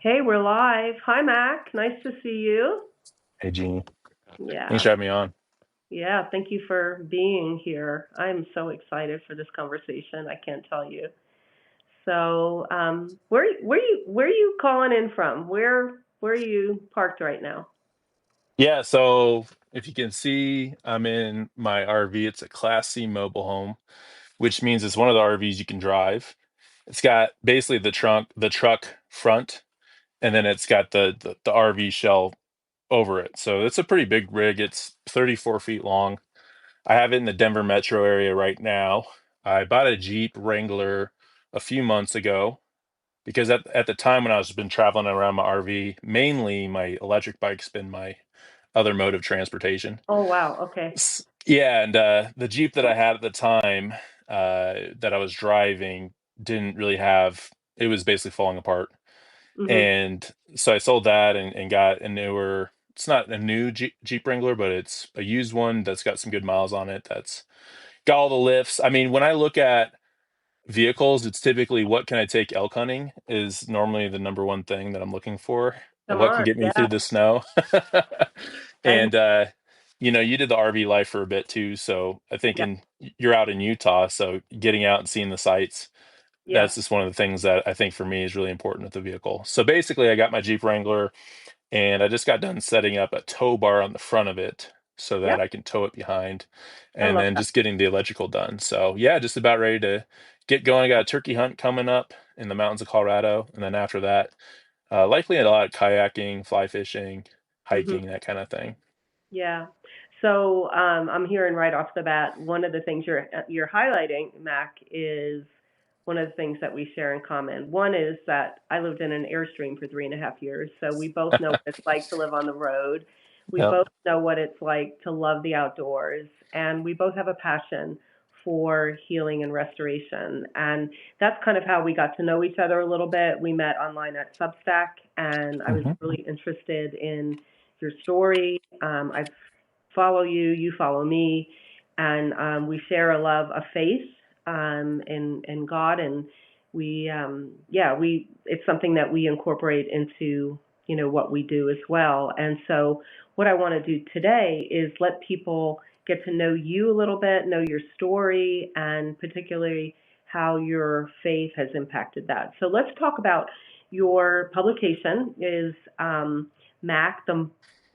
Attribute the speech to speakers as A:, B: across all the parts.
A: Hey, we're live. Hi, Mac. Nice to see you.
B: Hey, Jeannie. Thanks
A: Yeah,
B: for having me on.
A: yeah. Thank you for being here. I'm so excited for this conversation. I can't tell you. So, where you calling in from? Where are you parked right now?
B: Yeah, so if you can see, I'm in my RV. It's a Class C mobile home, which means it's one of the RVs you can drive. It's got basically the truck front, and then it's got the RV shell over it. So it's a pretty big rig. It's 34 feet long. I have it in the Denver metro area right now. I bought a Jeep Wrangler a few months ago because at the time when I was been traveling around my RV, mainly my electric bike's been my other mode of transportation.
A: Oh, wow. Okay.
B: Yeah, and the Jeep that I had at the time that I was driving didn't really have. It was basically falling apart,
A: Mhm.
B: and so I sold that and got a newer. It's not a new Jeep Wrangler, but it's a used one that's got some good miles on it. That's got all the lifts. I mean, when I look at vehicles, it's typically what can I take elk hunting is normally the number one thing that I'm looking for.
A: Come
B: What can
A: on.
B: get me
A: Yeah.
B: through the snow?
A: And
B: And you did the RV life for a bit too, so I think
A: yeah,
B: you're out in Utah, so getting out and seeing the sights,
A: yeah,
B: that's just one of the things that I think for me is really important with the vehicle. So basically, I got my Jeep Wrangler, and I just got done setting up a tow bar on the front of it so
A: yeah.
B: that I can tow it behind,
A: I
B: and
A: love
B: then
A: that.
B: just getting the electrical done. So yeah, just about ready to get going. I got a turkey hunt coming up in the mountains of Colorado, and then after that, likely a lot of kayaking, fly fishing,
A: Mhm.
B: hiking, that kind of thing.
A: Yeah. So I'm hearing right off the bat, one of the things you're highlighting, Mac, is one of the things that we share in common. One is that I lived in an Airstream for 3.5 years, so we both know what it's like to live on the road. We
B: Yep.
A: both know what it's like to love the outdoors, and we both have a passion for healing and restoration. And that's kind of how we got to know each other a little bit. We met online at Substack, and I was
B: Hmm.
A: really interested in your story. I follow you, you follow me, and we share a love of faith in God, and we it's something that we incorporate into what we do as well. And so, what I want to do today is let people get to know you a little bit, know your story, and particularly how your faith has impacted that. So let's talk about your publication is Mac, the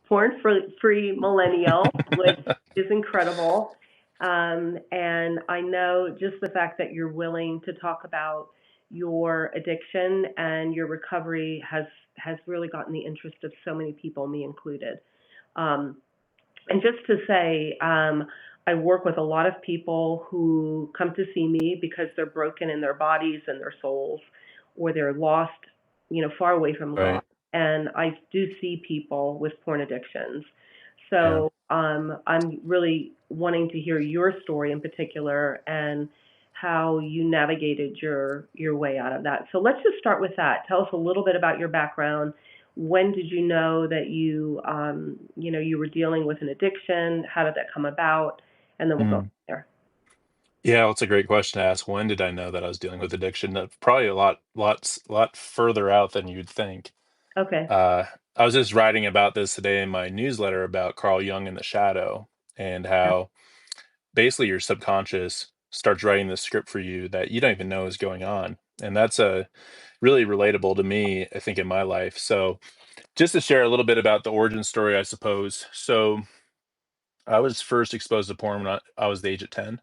A: porn-free millennial, which is incredible. And I know just the fact that you're willing to talk about your addiction and your recovery has really gotten the interest of so many people, me included. Um, and just to say, I work with a lot of people who come to see me because they're broken in their bodies and their souls, or they're lost, far away from God.
B: Right.
A: And I do see people with porn addictions.
B: Yeah.
A: So I'm really wanting to hear your story in particular and how you navigated your way out of that. So let's just start with that. Tell us a little bit about your background. When did you know that you were dealing with an addiction? How did that come about? And then we'll go from
B: Mm.
A: there.
B: Yeah, well, it's a great question to ask. When did I know that I was dealing with addiction? Probably a lot further out than you'd think.
A: Okay.
B: Uh, I was just writing about this today in my newsletter about Carl Jung and the shadow and
A: Yeah.
B: how basically your subconscious starts writing the script for you that you don't even know is going on. And that's a really relatable to me, I think, in my life. So just to share a little bit about the origin story, I suppose. So I was first exposed to porn when I was the age of 10,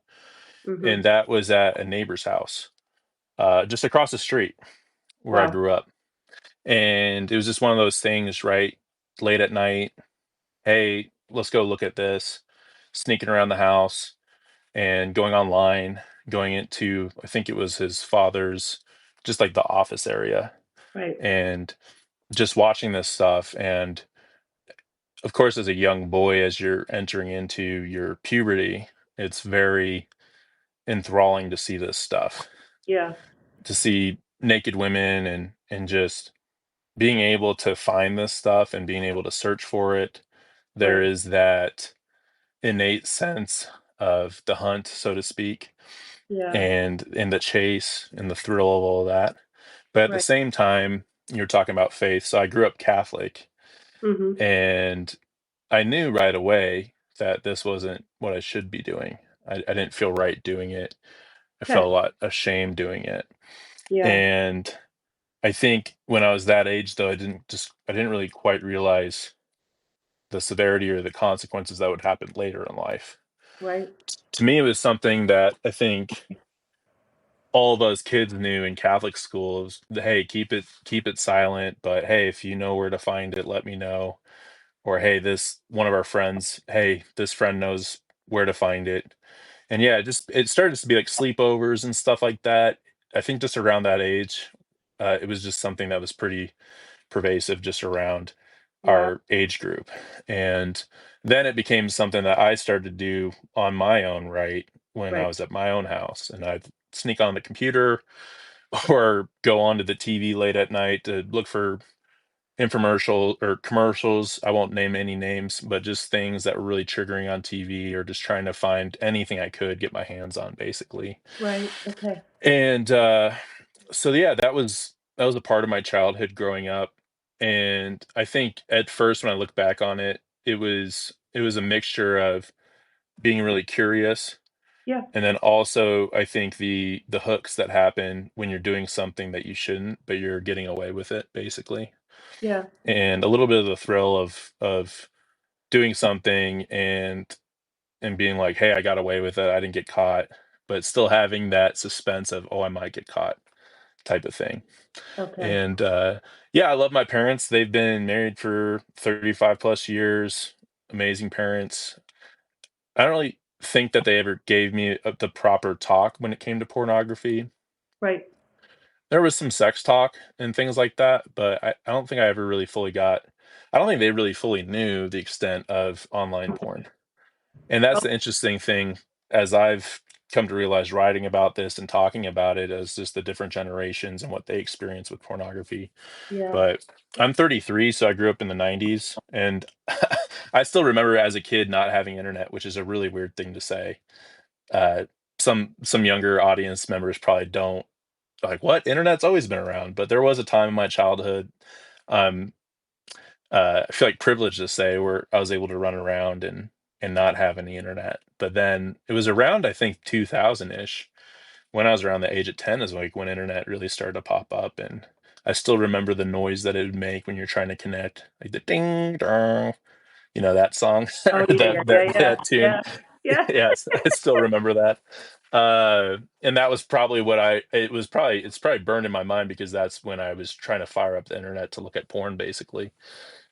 A: Mhm.
B: and that was at a neighbor's house, just across the street where I
A: Wow.
B: grew up. And it was just one of those things, right? Late at night, hey, let's go look at this, sneaking around the house and going online, going into, I think it was his father's, just like the office area,
A: Right.
B: and just watching this stuff. And of course, as a young boy, as you're entering into your puberty, it's very enthralling to see this stuff,
A: Yeah.
B: to see naked women and just being able to find this stuff and being able to search for it. There
A: Right.
B: is that innate sense of the hunt, so to speak,
A: Yeah.
B: and the chase and the thrill of all that. But at the
A: Right.
B: same time, you're talking about faith. So I grew up Catholic,
A: Mhm.
B: and I knew right away that this wasn't what I should be doing. I didn't feel right doing it. I felt
A: Okay.
B: a lot ashamed doing it.
A: Yeah.
B: And I think when I was that age, though, I didn't really quite realize the severity or the consequences that would happen later in life.
A: Right.
B: To me, it was something that I think all of us kids knew in Catholic schools. Hey, keep it silent, but hey, if you know where to find it, let me know. Or hey, this one of our friends, hey, this friend knows where to find it. And yeah, it started to be like sleepovers and stuff like that. I think just around that age, it was just something that was pretty pervasive just around
A: Wow.
B: our age group. And then it became something that I started to do on my own, right, when I
A: Right.
B: was at my own house. And I'd sneak on the computer or go onto the TV late at night to look for infomercial or commercials. I won't name any names, but just things that were really triggering on TV, or just trying to find anything I could get my hands on, basically.
A: Right. Okay.
B: And so yeah, that was a part of my childhood growing up. And I think at first when I look back on it, it was a mixture of being really curious,
A: Yeah.
B: and then also I think the hooks that happen when you're doing something that you shouldn't, but you're getting away with it, basically.
A: Yeah.
B: And a little bit of the thrill of doing something and being like, "Hey, I got away with it. I didn't get caught," but still having that suspense of, "Oh, I might get caught," type of thing.
A: Okay.
B: And yeah, I love my parents. They've been married for 35 plus years. Amazing parents. I don't really think that they ever gave me the proper talk when it came to pornography.
A: Right.
B: There was some sex talk and things like that, but I don't think I ever really fully got. I don't think they really fully knew the extent of online porn. And that's
A: Oh,
B: the interesting thing, as I've come to realize writing about this and talking about it, as just the different generations and what they experience with pornography.
A: yeah.
B: But I'm 33, so I grew up in the 90s, and I still remember as a kid not having internet, which is a really weird thing to say. Uh, some younger audience members probably don't, like, what? Internet's always been around, but there was a time in my childhood, um, I feel like privileged to say, where I was able to run around and not have any internet. But then it was around, I think, 2000-ish, when I was around the age of 10 is like when internet really started to pop up. And I still remember the noise that it would make when you're trying to connect, like the ding dong, that song,
A: Oh,
B: or
A: yeah, yeah, yeah, yeah,
B: that tune.
A: yeah, yeah.
B: Yes, I still remember that. And that was probably it's probably burned in my mind, because that's when I was trying to fire up the internet to look at porn, basically.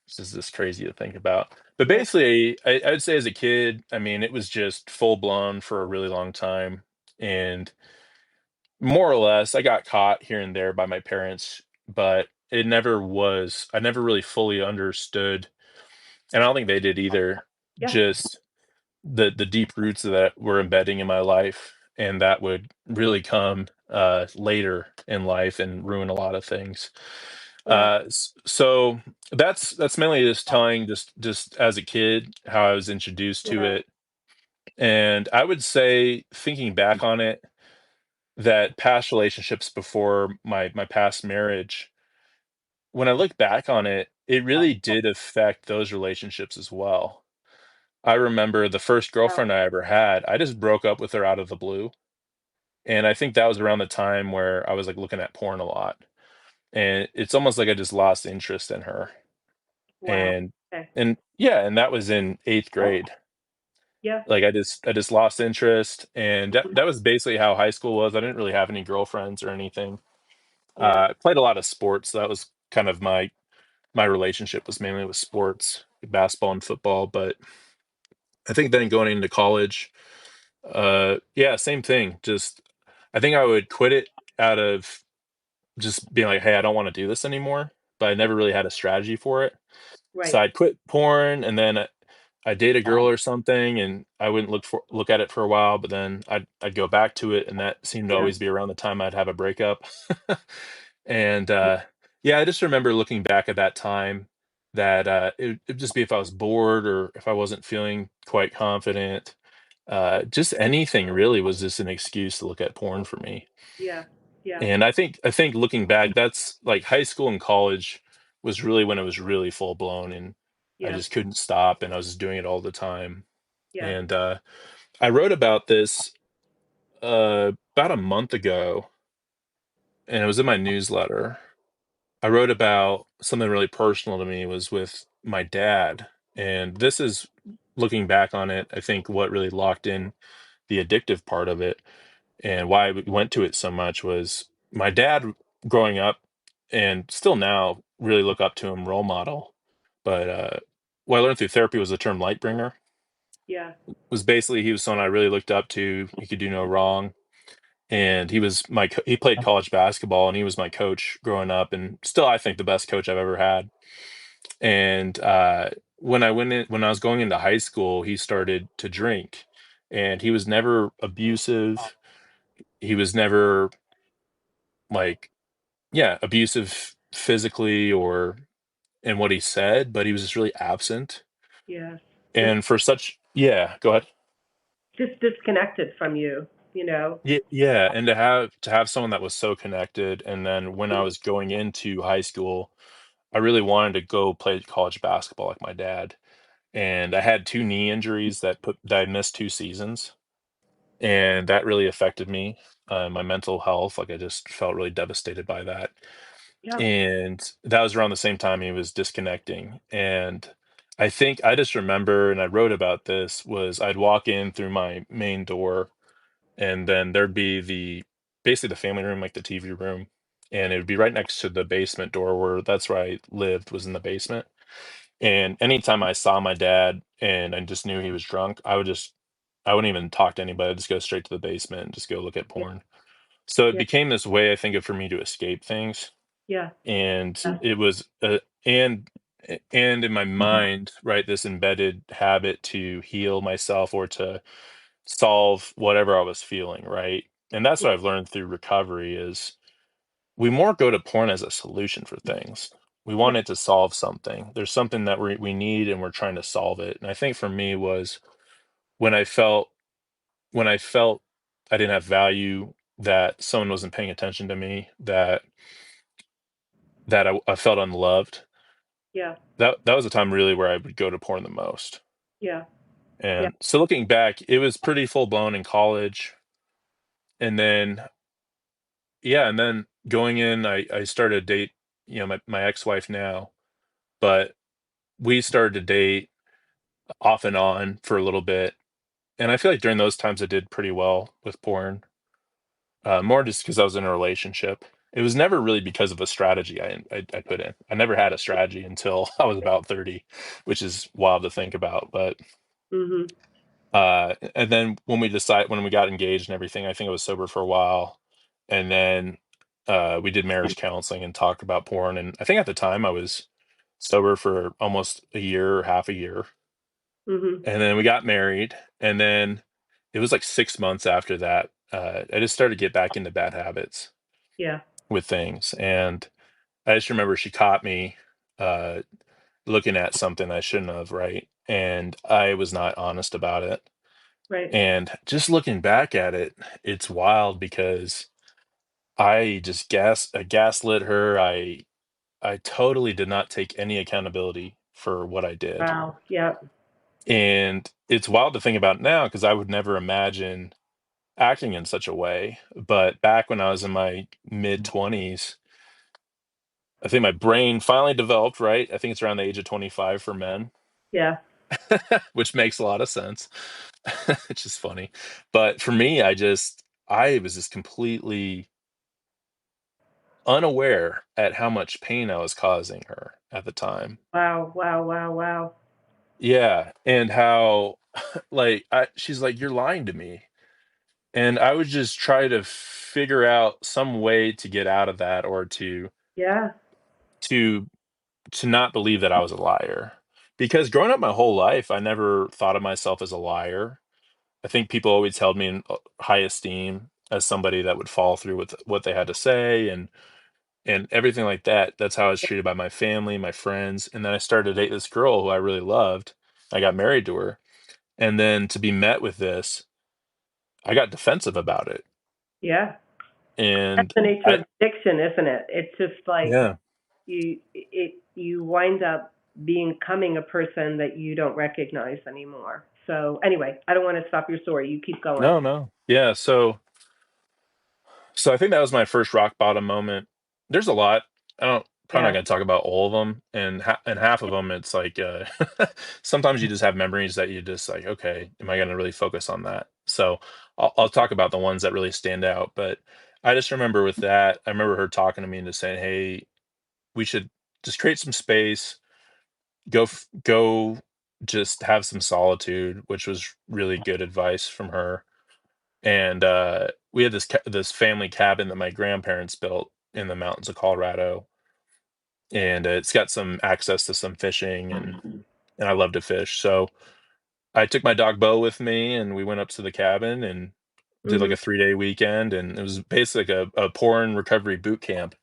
B: It's just this crazy to think about. But
A: Yeah.
B: basically, I'd say as a kid, I mean, it was just full blown for a really long time. And more or less, I got caught here and there by my parents, but I never really fully understood, and I don't think they did either,
A: Yeah.
B: just the deep roots that were embedding in my life, and that would really come later in life and ruin a lot of things.
A: Yeah.
B: So that's mainly just telling, just as a kid, how I was introduced to
A: Yeah.
B: it. And I would say, thinking back on it, that past relationships before my past marriage, when I look back on it, it really did affect those relationships as well. I remember the first
A: Wow.
B: girlfriend I ever had, I just broke up with her out of the blue. And I think that was around the time where I was like looking at porn a lot. And it's almost like I just lost interest in her.
A: Wow.
B: And
A: Okay.
B: and yeah, and that was in 8th grade.
A: Yeah.
B: Like I just lost interest, and that was basically how high school was. I didn't really have any girlfriends or anything.
A: Yeah.
B: I played a lot of sports. So that was kind of my relationship, was mainly with sports, basketball and football. But I think then going into college, yeah, same thing. Just I think I would quit it out of just being like, hey, I don't want to do this anymore. But I never really had a strategy for it. So
A: Right.
B: I'd quit porn, and then I'd date a girl or something, and I wouldn't look at it for a while, but then I'd go back to it, and that seemed to
A: Yeah.
B: always be around the time I'd have a breakup. And yeah, I just remember looking back at that time, that it'd just be if I was bored, or if I wasn't feeling quite confident. Just anything really was just an excuse to look at porn for me.
A: Yeah. Yeah.
B: And I think looking back, that's like high school and college was really when it was really full blown, and I
A: Yeah.
B: just couldn't stop, and I was just doing it all the time.
A: Yeah.
B: And I wrote about this about a month ago, and it was in my newsletter. I wrote about something really personal to me was with my dad, and this is looking back on it, I think what really locked in the addictive part of it and why I went to it so much was my dad growing up and still now really look up to him, role model. But what I learned through therapy was the term light bringer.
A: Yeah.
B: Was basically he was someone I really looked up to. He could do no wrong, and he played college basketball, and he was my coach growing up, and still I think the best coach I've ever had. And when I was going into high school, he started to drink, and he was never abusive. He was never like, yeah, abusive physically or in what he said, but he was just really absent.
A: Yes. Just
B: And for such, yeah, go ahead.
A: disconnected from you, you know.
B: Yeah, yeah, and to have someone that was so connected, and then when I was going into high school, I really wanted to go play college basketball like my dad. And I had two knee injuries that I missed 2 seasons, and that really affected me, my mental health. Like I just felt really devastated by that.
A: Yeah.
B: And that was around the same time he was disconnecting. And I think I just remember, and I wrote about this, was I'd walk in through my main door, and then there'd be basically the family room, like the TV room, and it would be right next to the basement door where that's where I lived, was in the basement. And anytime I saw my dad and I just knew he was drunk, I wouldn't even talk to anybody. I'd just go straight to the basement and just go look at
A: Yeah.
B: porn. So it
A: Yeah.
B: became this way, I think, for me to escape things.
A: Yeah.
B: And
A: Yeah.
B: it was and in my mind, right, this embedded habit to heal myself or to solve whatever I was feeling, right? And that's what I've learned through recovery is we more go to porn as a solution for things. We
A: Yeah.
B: want it to solve something. There's something that we need and we're trying to solve it. And I think for me was when I felt when I felt I didn't have value, that someone wasn't paying attention to me, that I felt unloved.
A: Yeah.
B: That was a time really where I would go to porn the most.
A: Yeah. Yeah.
B: And so looking back, it was pretty full blown in college. And then yeah, and then going in, I started to date, my ex-wife now, but we started to date off and on for a little bit. And I feel like during those times I did pretty well with porn. More just because I was in a relationship. It was never really because of a strategy I put in. I never had a strategy until I was about 30, which is wild to think about. But
A: Mhm.
B: and then when we got engaged and everything, I think I was sober for a while, and then we did marriage counseling and talked about porn. And I think at the time I was sober for almost a year or half a year,
A: Mhm.
B: and then we got married, and then it was like 6 months after that, I just started to get back into bad habits
A: Yeah.
B: with things. And I just remember she caught me uh, looking at something I shouldn't have, right? And I was not honest about it.
A: Right.
B: And just looking back at it, it's wild because I gaslit her. I totally did not take any accountability for what I did.
A: Wow. Yeah.
B: And it's wild to think about now because I would never imagine acting in such a way. But back when I was in my mid 20s, I think my brain finally developed, right? I think it's around the age of 25 for men,
A: Yeah.
B: which makes a lot of sense. It's just funny. But for me, I was just completely unaware at how much pain I was causing her at the time.
A: Wow. Wow. Wow. Wow.
B: Yeah, and how she's like, "You're lying to me." And I would just try to figure out some way to get out of that or
A: Yeah.
B: to to not believe that I was a liar. Because growing up my whole life, I never thought of myself as a liar. I think people always held me in high esteem as somebody that would follow through with what they had to say and everything like that. That's how I was treated by my family, my friends. And then I started to date this girl who I really loved. I got married to her. And then to be met with this, I got defensive about it.
A: Yeah. That's
B: And
A: the nature
B: I
A: of addiction, isn't it? It's just like
B: yeah,
A: you wind up becoming a person that you don't recognize anymore. So anyway, I don't want to stop your story. You keep going.
B: no. Yeah, so I think that was my first rock bottom moment. There's a lot. I don't probably not
A: Yeah.
B: gonna talk about all of them, and half of them, it's like sometimes you just have memories that you just like, okay, am I gonna really focus on that? So I'll talk about the ones that really stand out. But I just remember with that, I remember her talking to me and just saying, "Hey, we should just create some space, go, just have some solitude," which was really good advice from her. And we had this family cabin that my grandparents built in the mountains of Colorado, and it's got some access to some fishing, and I love to fish. So I took my dog Bo with me, and we went up to the cabin and did like
A: Mhm.
B: a 3-day weekend, and it was basically like a porn recovery boot camp.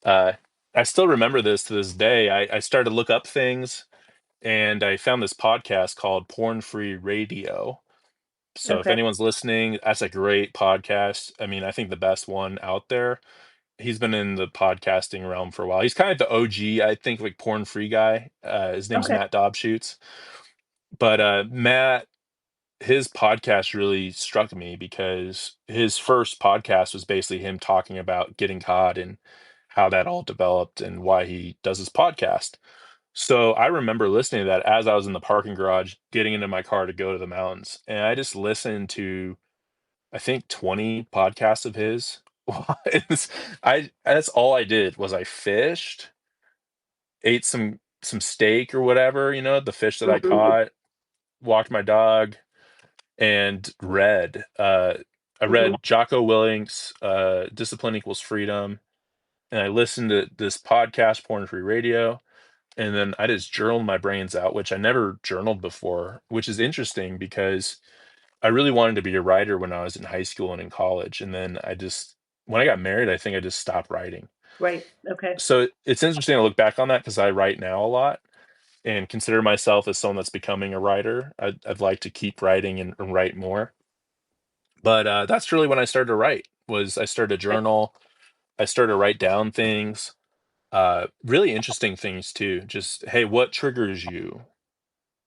B: Uh, I still remember this to this day. I started to look up things, and I found this podcast called Porn Free Radio. So if
A: Okay.
B: anyone's listening, that's a great podcast. I mean, I think the best one out there. He's been in the podcasting realm for a while. He's kind of the OG, I think, like porn free guy. His name's
A: Okay.
B: Matt Dobshoots. But Matt, his podcast really struck me because his first podcast was basically him talking about getting caught and how that all developed and why he does his podcast. So I remember listening to that as I was in the parking garage, getting into my car to go to the mountains. And I just listened to, I think, 20 podcasts of his. It's, that's all I did was I fished, ate some steak or whatever, the fish that I
A: Mhm.
B: caught, walked my dog, and read. I
A: Mhm.
B: read Jocko Willink's Discipline Equals Freedom, and I listened to this podcast, Porn Free Radio. And then I just journaled my brains out, which I never journaled before, which is interesting because I really wanted to be a writer when I was in high school and in college. And then when I got married, I think I just stopped writing.
A: Right. Okay.
B: So it's interesting to look back on that because I write now a lot and consider myself as someone that's becoming a writer. I'd like to keep writing and write more. But that's really when I started to write. Was I started to
A: Right.
B: journal. I started to write down things, really interesting things too. Just, hey, what triggers you?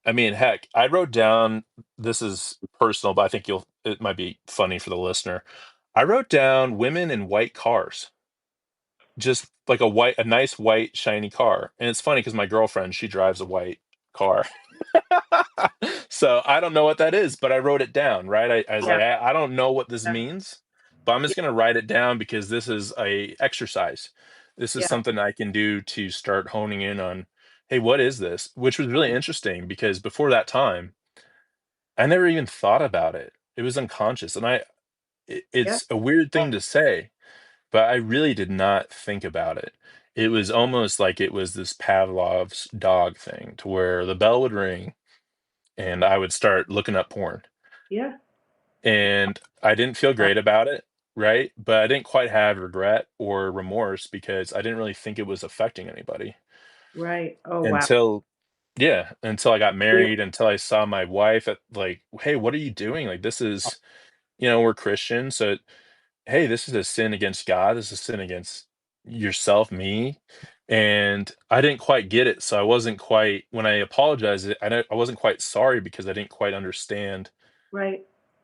B: I mean, heck, I wrote down, this is personal, but I think it might be funny for the listener. I wrote down women in white cars, just like a nice white shiny car. And it's funny because my girlfriend, she drives a white car. So I don't know what that is, but I wrote it down, right? I was
A: Yeah.
B: like, I don't know what this
A: Yeah.
B: means, but I'm
A: Yeah.
B: just gonna write it down because this is a exercise. This is
A: Yeah.
B: something I can do to start honing in on, hey, what is this? Which was really interesting because before that time, I never even thought about it. It was unconscious. And
A: Yeah.
B: it's a weird thing to say, but I really did not think about it. It was almost like it was this Pavlov's dog thing to where the bell would ring and I would start looking up porn.
A: Yeah.
B: And I didn't feel
A: Wow.
B: great about it, right? But I didn't quite have regret or remorse because I didn't really think it was affecting anybody
A: Right. Oh wow.
B: until, yeah, until I got
A: Yeah.
B: married, until I saw my wife at like, hey, what are you doing? Like, this is, we're Christians. So, hey, this is a sin against God. This is a sin against yourself, me. And I didn't quite get it. So I wasn't quite, when I apologized, I wasn't quite sorry because
A: Right.
B: I didn't quite understand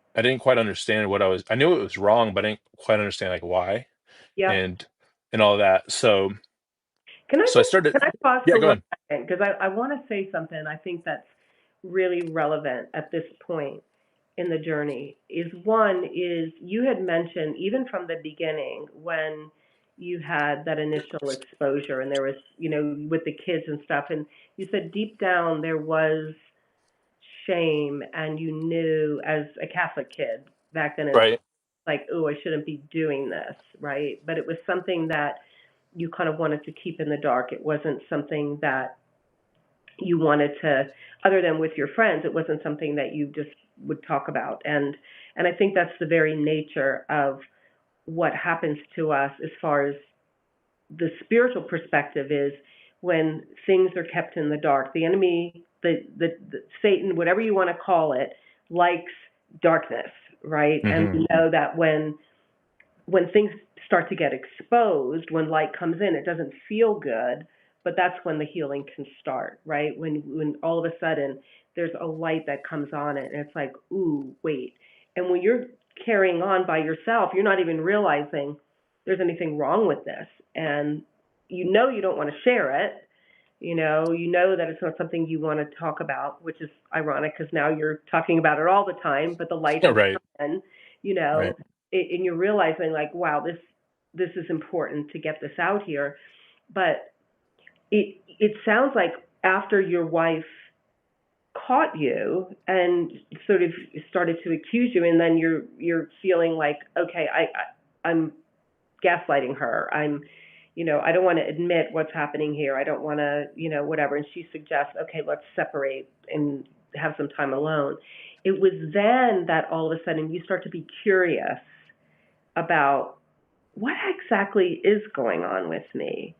B: I knew it was wrong, but I didn't quite understand like why
A: Yeah.
B: and all of that. So
A: Can I
B: I
A: just
B: started,
A: can I pause
B: yeah,
A: for
B: go
A: one
B: ahead.
A: second? Because I want to say something I think that's really relevant at this point in the journey. Is you had mentioned even from the beginning when you had that initial exposure and there was, with the kids and stuff, and you said deep down there was shame and you knew as a Catholic kid back then, it's
B: Right.
A: like, oh, I shouldn't be doing this, right? But it was something that you kind of wanted to keep in the dark. It wasn't something that you wanted to, other than with your friends, it wasn't something that you just would talk about. And I think that's the very nature of what happens to us as far as the spiritual perspective is when things are kept in the dark. The enemy, the Satan, whatever you want to call it, likes darkness, right? And
B: Hmm.
A: we know that when when things start to get exposed, when light comes in, it doesn't feel good, but that's when the healing can start, right? When all of a sudden there's a light that comes on it, and it's like, ooh, wait. And when you're carrying on by yourself, you're not even realizing there's anything wrong with this, and you don't want to share it. You know that it's not something you want to talk about, which is ironic because now you're talking about it all the time, but the light has
B: Right.
A: come in, you know,
B: Right.
A: and you're realizing like, wow, this is important to get this out here. But it sounds like after your wife caught you and sort of started to accuse you, and then you're feeling like, okay, I'm gaslighting her. I don't want to admit what's happening here. I don't want to, whatever. And she suggests, okay, let's separate and have some time alone. It was then that all of a sudden you start to be curious about what exactly is going on with me.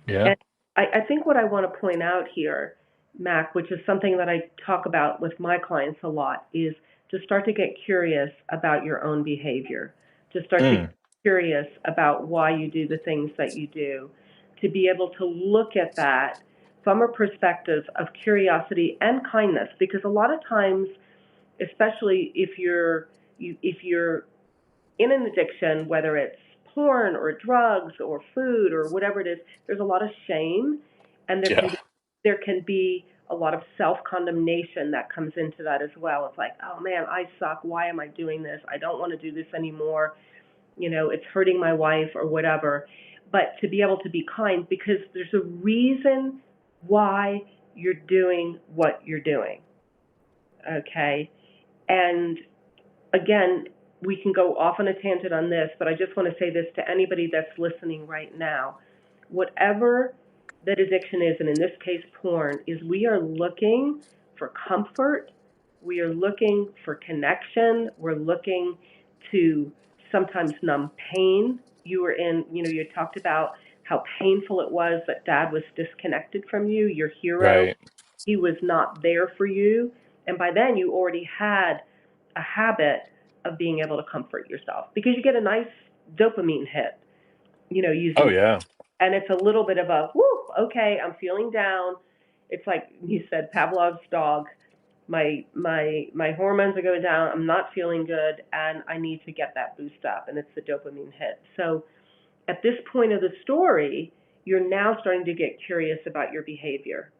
B: Yeah.
A: And I think what I want to point out here, Mac, which is something that I talk about with my clients a lot, is to start to get curious about your own behavior, to start to get
B: Mm.
A: curious about why you do the things that you do, to be able to look at that from a perspective of curiosity and kindness, because a lot of times, especially if you're in an addiction, whether it's porn or drugs or food or whatever it is, there's a lot of shame, and
B: Yeah.
A: there can be a lot of self condemnation that comes into that as well. It's like, oh man, I suck. Why am I doing this? I don't want to do this anymore. It's hurting my wife or whatever. But to be able to be kind, because there's a reason why you're doing what you're doing. Okay. And again, we can go off on a tangent on this, but I just want to say this to anybody that's listening right now. Whatever that addiction is, and in this case, porn, is we are looking for comfort. We are looking for connection. We're looking to sometimes numb pain. You talked about how painful it was that dad was disconnected from you, your hero.
B: Right.
A: He was not there for you. And by then, you already had a habit of being able to comfort yourself because you get a nice dopamine hit,
B: Oh
A: using,
B: yeah.
A: and it's a little bit of a, whoo, okay, I'm feeling down. It's like you said, Pavlov's dog. My hormones are going down. I'm not feeling good, and I need to get that boost up, and it's the dopamine hit. So at this point of the story, you're now starting to get curious about your behavior,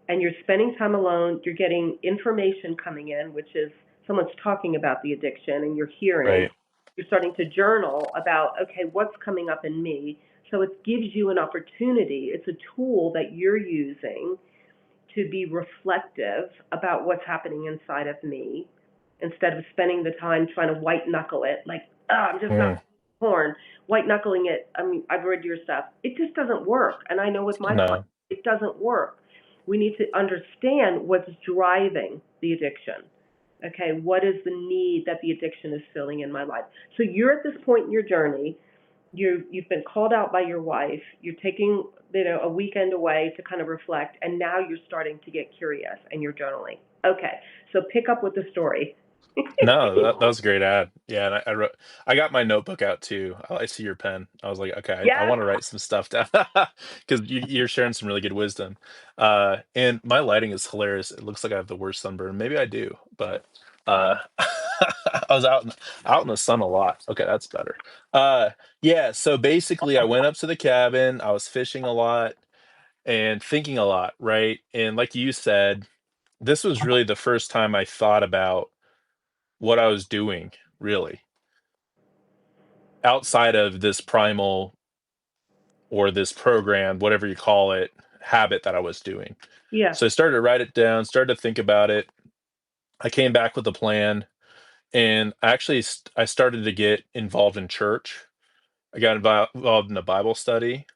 A: and you're spending time alone, you're getting information coming in, which is someone's talking about the addiction and you're hearing,
B: Right.
A: you're starting to journal about, okay, what's coming up in me. So it gives you an opportunity. It's a tool that you're using to be reflective about what's happening inside of me instead of spending the time trying to white knuckle it, like, oh, I'm just not
B: Mm.
A: porn. White knuckling it, I mean, I've read your stuff. It just doesn't work. And I know with my clients,
B: No.
A: it doesn't work. We need to understand what's driving the addiction. Okay, what is the need that the addiction is filling in my life? So you're at this point in your journey, you've been called out by your wife, you're taking a weekend away to kind of reflect, and now you're starting to get curious and you're journaling. Okay, so pick up with the story.
B: No, that was a great ad. Yeah, and I got my notebook out too. I see your pen. I was like, okay, I
A: Yes.
B: want to write some stuff down because you're sharing some really good wisdom. And my lighting is hilarious. It looks like I have the worst sunburn. Maybe I do, but I was out in the sun a lot. Okay, that's better. Yeah. So basically, I went up to the cabin. I was fishing a lot and thinking a lot, right? And like you said, this was really the first time I thought about what I was doing, really, outside of this primal or this program, whatever you call it, habit that I was doing.
A: Yeah.
B: So I started to write it down, started to think about it. I came back with a plan, and I started to get involved in church. I got involved in a Bible study.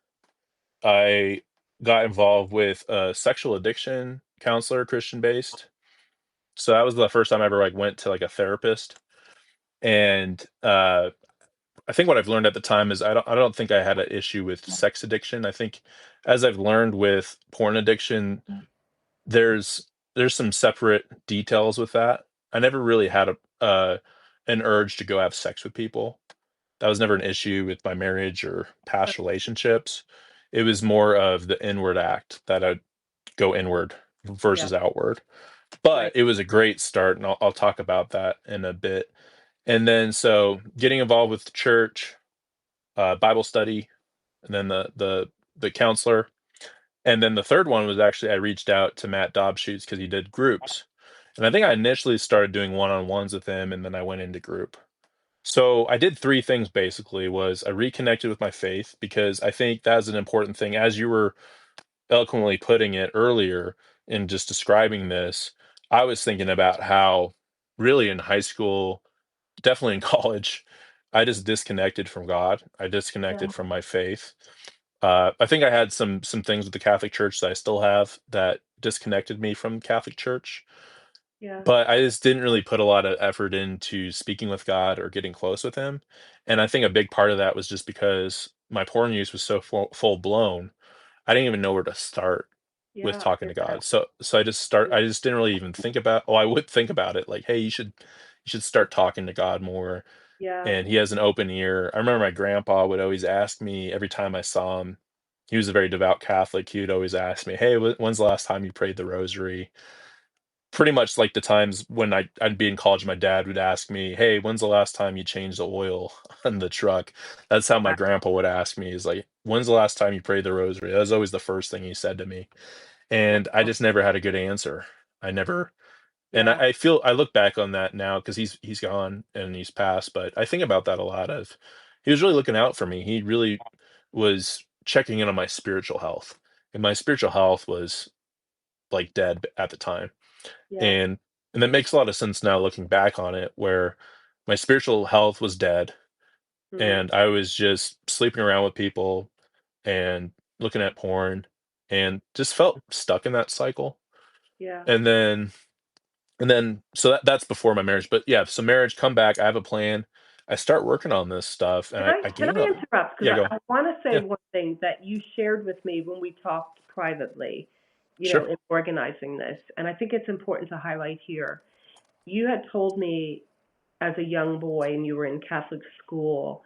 B: I got involved with a sexual addiction counselor, Christian based. So that was the first time I ever went to a therapist. And I think what I've learned at the time is I don't think I had an issue with sex addiction. I think as I've learned with porn addiction, there's some separate details with that. I never really had an urge to go have sex with people. That was never an issue with my marriage or past relationships. It was more of the inward act that I'd go inward
A: Yeah,
B: versus outward.
A: right.
B: But it was a great start, and I'll talk about that in a bit. And then so getting involved with the church, Bible study, and then the counselor. And then the third one was actually I reached out to Matt Dobschuetz because he did groups. And I think I initially started doing one-on-ones with him, and then I went into group. So I did three things basically was I reconnected with my faith because I think that's an important thing. As you were eloquently putting it earlier in just describing this, I was thinking about how really in high school, definitely in college, I just disconnected from God. I
A: Yeah,
B: disconnected from my faith. I think I had some things with the Catholic Church that I still have that disconnected me from Catholic Church,
A: yeah,
B: but I just didn't really put a lot of effort into speaking with God or getting close with Him. And I think a big part of that was just because my porn use was so full blown, I didn't even know where to start with
A: yeah, I
B: talking
A: get
B: to
A: that.
B: God. So I just didn't really even think about. Oh, I would think about it like, hey, you should start talking to God more.
A: Yeah,
B: And he has an open ear. I remember my grandpa would always ask me every time I saw him. He was a very devout Catholic. He would always ask me, "Hey, when's the last time you prayed the rosary?" Pretty much like the times when I'd be in college, my dad would ask me, "Hey, when's the last time you changed the oil on the truck?" That's how my
A: wow,
B: grandpa would ask me, is like, "When's the last time you prayed the rosary?" That was always the first thing he said to me, and I
A: wow.
B: just never had a good answer. I never and
A: Yeah,
B: I feel I look back on that now because he's gone and he's passed, but I think about that a lot of he was really looking out for me. He really was checking in on my spiritual health, and my spiritual health was, like, dead at the time.
A: yeah,
B: And that makes a lot of sense now looking back on it, where my spiritual health was dead,
A: mm,
B: and I was just sleeping around with people and looking at porn and just felt stuck in that cycle.
A: yeah.
B: And then so that's before my marriage, but yeah, so marriage, come back, I have a plan. I start working on this stuff, and I
A: Can
B: gain
A: I
B: a
A: interrupt? Because
B: yeah, go.
A: I want to say
B: Yeah,
A: one thing that you shared with me when we talked privately,
B: sure.
A: in organizing this, and I think it's important to highlight here. You had told me as a young boy and you were in Catholic school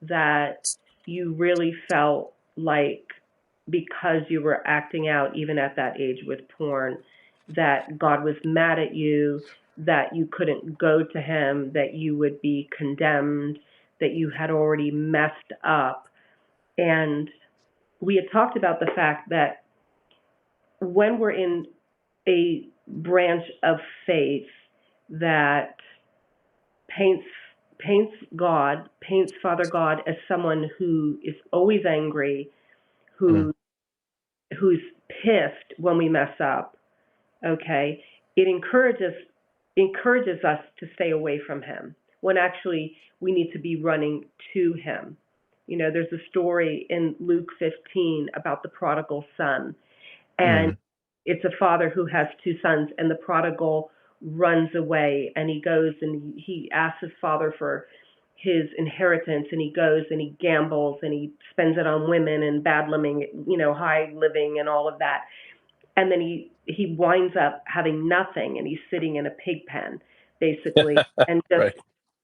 A: that you really felt like because you were acting out even at that age with porn that God was mad at you, that you couldn't go to him, that you would be condemned, that you had already messed up. And we had talked about the fact that when we're in a branch of faith that paints paints Father God as someone who is always angry,
B: Mhm,
A: who who's pissed when we mess up. Okay, it encourages us to stay away from him when actually we need to be running to him. There's a story in Luke 15 about the prodigal son, and
B: mhm,
A: it's a father who has two sons, and the prodigal runs away, and he goes and he asks his father for his inheritance, and he goes and he gambles and he spends it on women and bad living, high living and all of that, and then he winds up having nothing, and he's sitting in a pig pen basically, and just,
B: right.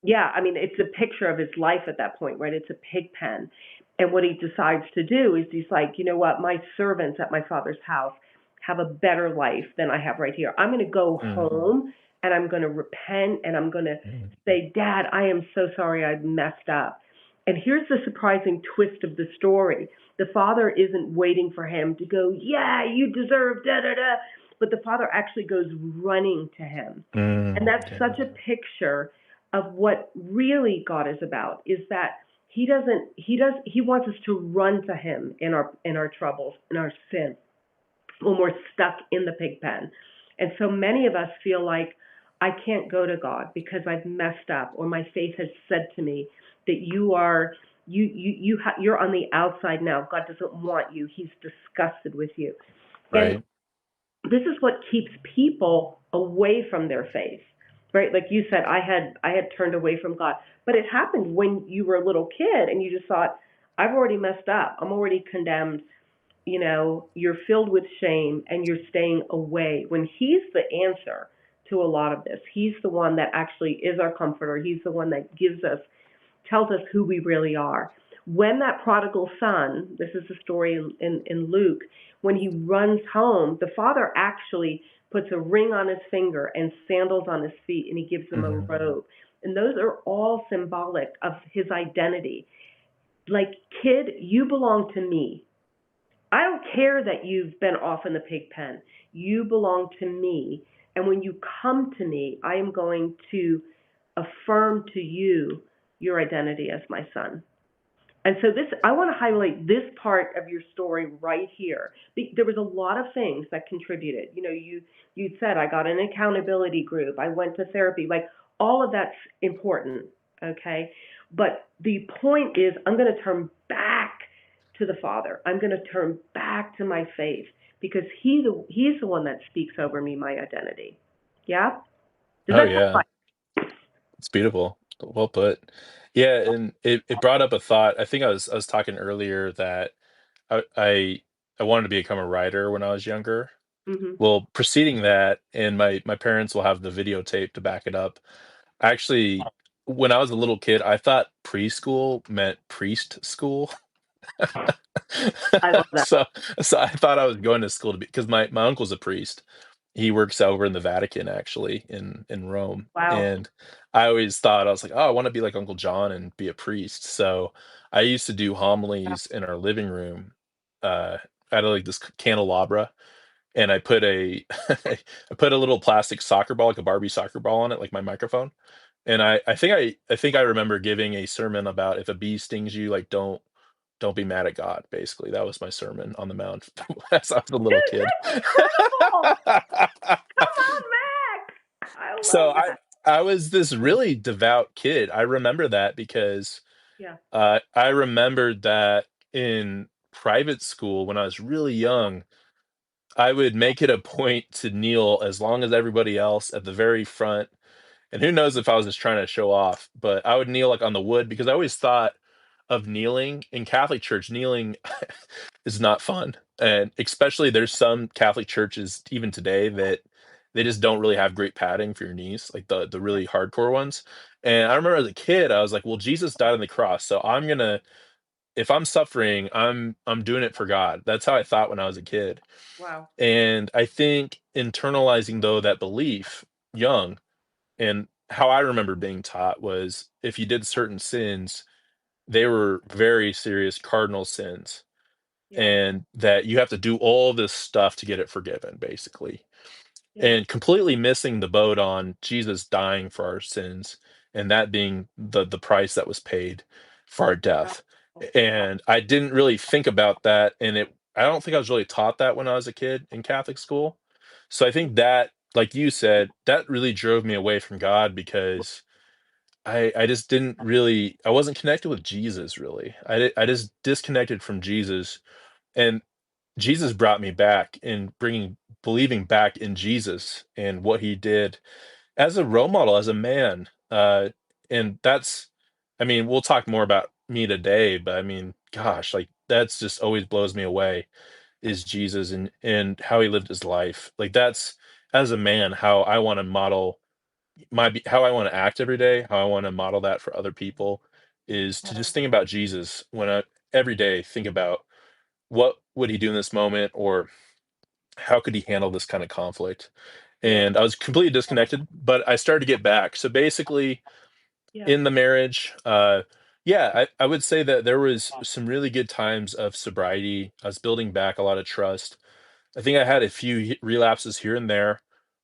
A: yeah, I mean, it's a picture of his life at that point, right? It's a pig pen. And what he decides to do is he's like, you know what, my servants at my father's house have a better life than I have right here. I'm going to go
B: Mm,
A: home and I'm going to repent and I'm going to
B: mhm,
A: say, Dad, I am so sorry I messed up. And here's the surprising twist of the story. The father isn't waiting for him to go, yeah, you deserve da da da. But the father actually goes running to him. And that's
B: yeah,
A: such a picture of what really God is about, is that he wants us to run to him in our troubles, in our sin, when we're stuck in the pig pen. And so many of us feel like I can't go to God because I've messed up, or my faith has said to me that you're on the outside now. God doesn't want you. He's disgusted with you. And
B: right.
A: this is what keeps people away from their faith, right? Like you said, I had turned away from God, but it happened when you were a little kid and you just thought, I've already messed up. I'm already condemned. You're filled with shame and you're staying away when he's the answer to a lot of this. He's the one that actually is our comforter. He's the one that gives us tells us who we really are. When that prodigal son, this is the story in Luke, when he runs home, the father actually puts a ring on his finger and sandals on his feet, and he gives him a
B: Hmm.
A: robe. And those are all symbolic of his identity. Like, kid, you belong to me. I don't care that you've been off in the pig pen. You belong to me. And when you come to me, I am going to affirm to you your identity as my son. And so this, I want to highlight this part of your story right here. There was a lot of things that contributed. You said I got an accountability group, I went to therapy, like all of that's important, okay? But the point is, I'm going to turn back to the Father. I'm going to turn back to my faith because he's the one that speaks over me, my identity. Yeah? Does
B: Oh
A: that sound
B: yeah,
A: like?
B: it's beautiful. Well put. Yeah, and it brought up a thought. I think I was talking earlier that I wanted to become a writer when I was younger.
A: Mhm.
B: Well, preceding that, and my parents will have the videotape to back it up. Actually, when I was a little kid, I thought preschool meant priest school.
A: I love that.
B: So so I thought I was going to school to be because my uncle's a priest. He works over in the Vatican actually in Rome.
A: Wow.
B: And I always thought I was like, "Oh, I want to be like Uncle John and be a priest." So I used to do homilies in our living room. I had like this candelabra and I put a I put a little plastic soccer ball, like a Barbie soccer ball on it, like my microphone. And I think I remember giving a sermon about if a bee stings you, like don't be mad at God, basically. That was my sermon on the mount as I was a little
A: Dude,
B: kid.
A: that's incredible. Come on, Mac. I
B: So
A: love
B: I
A: that.
B: I was this really devout kid. I remember that because
A: Yeah.
B: I remembered that in private school when I was really young, I would make it a point to kneel as long as everybody else at the very front. And who knows if I was just trying to show off, but I would kneel like on the wood because I always thought of kneeling in Catholic church. Kneeling is not fun. And especially there's some Catholic churches even today that they just don't really have great padding for your knees, like the
A: Yeah.
B: really hardcore ones. And I remember as a kid, I was like, well, Jesus died on the cross, so I'm gonna if I'm suffering, I'm doing it for God. That's how I thought when I was a kid.
A: Wow.
B: And I think internalizing though that belief young and how I remember being taught was if you did certain sins, they were very serious cardinal sins,
A: Yeah.
B: and that you have to do all this stuff to get it forgiven, basically.
A: Yeah.
B: And completely missing the boat on Jesus dying for our sins and that being the price that was paid for our
A: Wow.
B: death.
A: Wow.
B: And I didn't really think about that, and I don't think I was really taught that when I was a kid in Catholic school. So I think that, like you said, that really drove me away from God because I just didn't really I wasn't connected with Jesus really. I just disconnected from Jesus, and Jesus brought me back in bringing believing back in Jesus and what he did as a role model, as a man. And that's I mean, we'll talk more about me today, but I mean, gosh, like that's just always blows me away is Jesus and how he lived his life. Like that's as a man how I want to model how I want to act every day, how I want to model that for other people is to just think about Jesus when I every day think about what would he do in this moment or how could he handle this kind of conflict.
A: Yeah.
B: And I was completely disconnected, but I started to get back. So basically
A: Yeah.
B: in the marriage, yeah, I would say that there was some really good times of sobriety. I was building back a lot of trust. I think I had a few relapses here and there,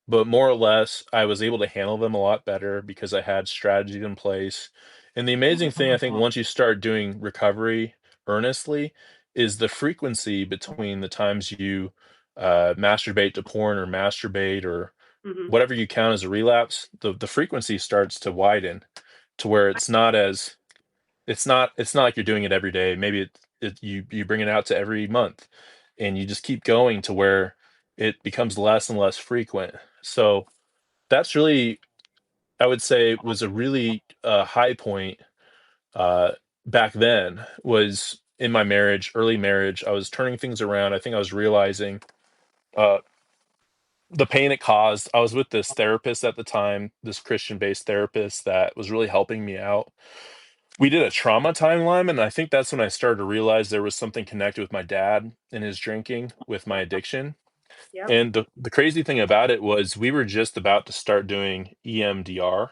B: but more or less, I was able to handle them a lot better because I had strategies in place. And the amazing thing, I think, once you start doing recovery earnestly, is the frequency between the times you masturbate to porn or masturbate or
A: Mhm.
B: whatever you count as a relapse. The frequency starts to widen to where it's not like you're doing it every day. Maybe you bring it out to every month, and you just keep going to where it becomes less and less frequent. So that's really, I would say, was a really high point uh, back then. Was in my marriage, early marriage. I was turning things around. I think I was realizing uh, the pain it caused. I was with this therapist at the time, this Christian based therapist that was really helping me out we did a trauma timeline, and I think that's when I started to realize there was something connected with my dad and his drinking with my addiction.
A: Yep.
B: And the crazy thing about it was we were just about to start doing EMDR,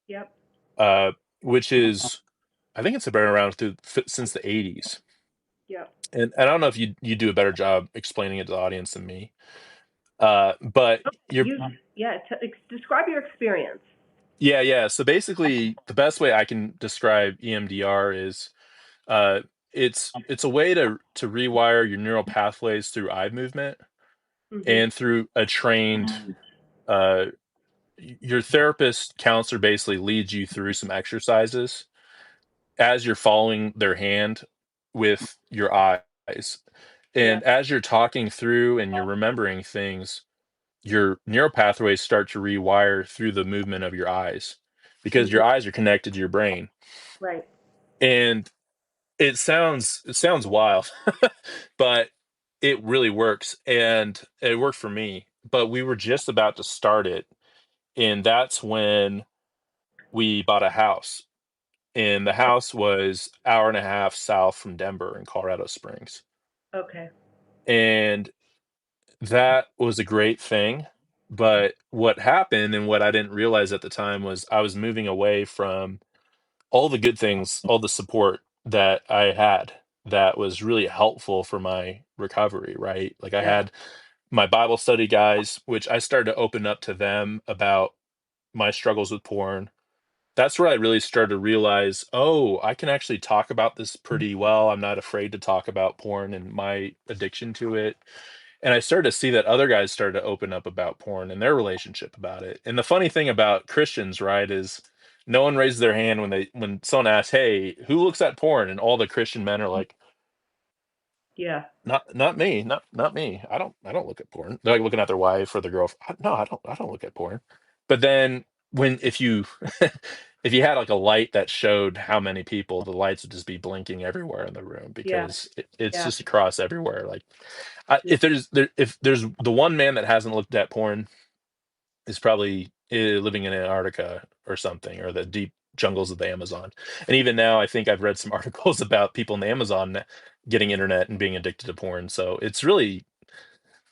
A: Yep.
B: uh, which is, I think it's been around since the 80s.
A: Yep.
B: And I don't know if you do a better job explaining it to the audience than me. But you're
A: You, yeah. Describe your experience.
B: yeah. So basically, the best way I can describe EMDR is uh, it's a way to rewire your neural pathways through eye movement
A: Mhm.
B: and through a trained uh, your therapist counselor basically leads you through some exercises as you're following their hand with your eyes.
A: Yeah.
B: And as you're talking through and you're remembering things, your neural pathways start to rewire through the movement of your eyes because
A: Mhm.
B: your eyes are connected to your brain.
A: Right.
B: And it sounds wild, but it really works. And it worked for me. But we were just about to start it. And that's when we bought a house. And the house was hour and a half south from Denver in Colorado Springs.
A: Okay.
B: And that was a great thing. But what happened and what I didn't realize at the time was I was moving away from all the good things, all the support that I had that was really helpful for my recovery, right? Like I
A: Yeah.
B: had my Bible study guys, which I started to open up to them about my struggles with porn. That's where I really started to realize, oh, I can actually talk about this pretty well. I'm not afraid to talk about porn and my addiction to it. And I started to see that other guys started to open up about porn and their relationship about it. And the funny thing about Christians, right, is no one raises their hand when someone asks, "Hey, who looks at porn?" And all the Christian men are like,
A: Yeah.
B: not me, not me. I don't look at porn." They're like looking at their wife or their girlfriend. No, I don't look at porn. But then when if you if you had like a light that showed how many people, the lights would just be blinking everywhere in the room
A: Yeah.
B: because it's
A: Yeah.
B: just across everywhere. Like
A: Yeah.
B: if there's the one man that hasn't looked at porn is probably living in Antarctica or something, or the deep jungles of the Amazon. And even now, I think I've read some articles about people in the Amazon getting internet and being addicted to porn. So it's really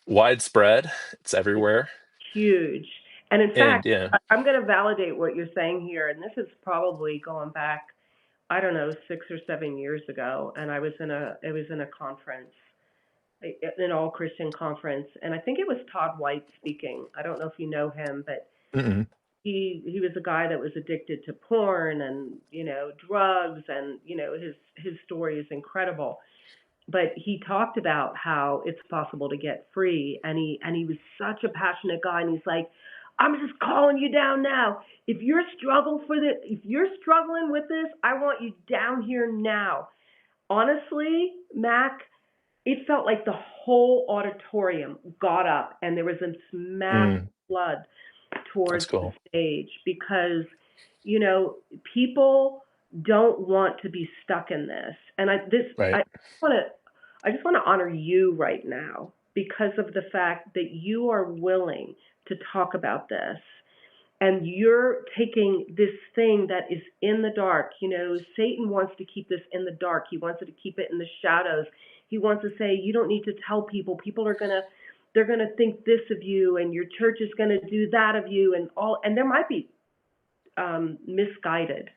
B: widespread. It's everywhere.
A: Huge. And in
B: And
A: fact,
B: yeah.
A: I'm going to validate what you're saying here. And this is probably going back, I don't know, 6 or 7 years ago. And it was in a conference, an all Christian conference. And I think it was Todd White speaking. I don't know if you know him, but
B: Mm-mm.
A: he was a guy that was addicted to porn and, drugs. And, his story is incredible, but he talked about how it's possible to get free, and he was such a passionate guy, and he's like, I'm just calling you down now. If you're struggling with this, I want you down here now. Honestly, Mac, it felt like the whole auditorium got up and there was this mass
B: Mm,
A: flood
B: that's
A: towards the
B: cool.
A: stage because, you know, people don't want to be stuck in this. And
B: Right.
A: want to I just want to honor you right now because of the fact that you are willing to talk about this, and you're taking this thing that is in the dark. Satan wants to keep this in the dark. He wants to keep it in the shadows. He wants to say, you don't need to tell people. People are going to, they're going to think this of you, and your church is going to do that of you, and there might be misguided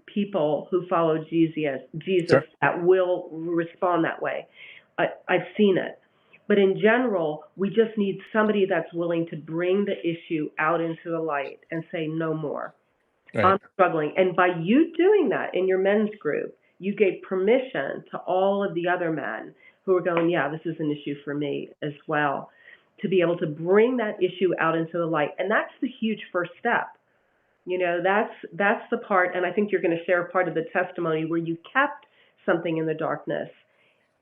A: people who follow Jesus
B: Sure.
A: that will respond that way. I've seen it. But in general, we just need somebody that's willing to bring the issue out into the light and say, no more.
B: Right.
A: I'm struggling. And by you doing that in your men's group, you gave permission to all of the other men who are going, yeah, this is an issue for me as well, to be able to bring that issue out into the light. And that's the huge first step. That's the part, and I think you're going to share part of the testimony where you kept something in the darkness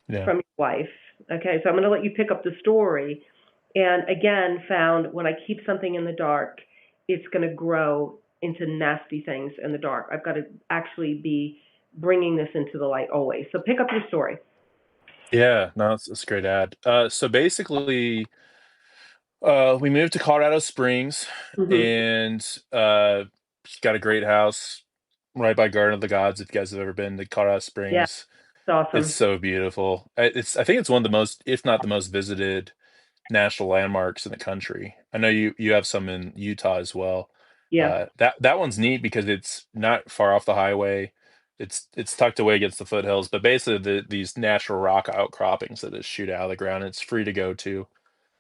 B: Yeah.
A: from your wife. Okay, so I'm going to let you pick up the story. And again, found when I keep something in the dark, it's going to grow into nasty things in the dark. I've got to actually be bringing this into the light always. So pick up your story.
B: Yeah. No, it's a great ad. So basically, we moved to Colorado Springs
A: Mm-hmm.
B: and got a great house. right by Garden of the Gods. If you guys have ever been to Colorado
A: Yeah,
B: Springs,
A: it's
B: it's
A: awesome.
B: so beautiful. I think it's one of the most, if not the most visited national landmarks in the country. I know you have some in Utah as well.
A: Yeah,
B: That one's neat because it's not far off the highway. It's tucked away against the foothills, but basically these natural rock outcroppings that just shoot out of the ground. It's free to go to.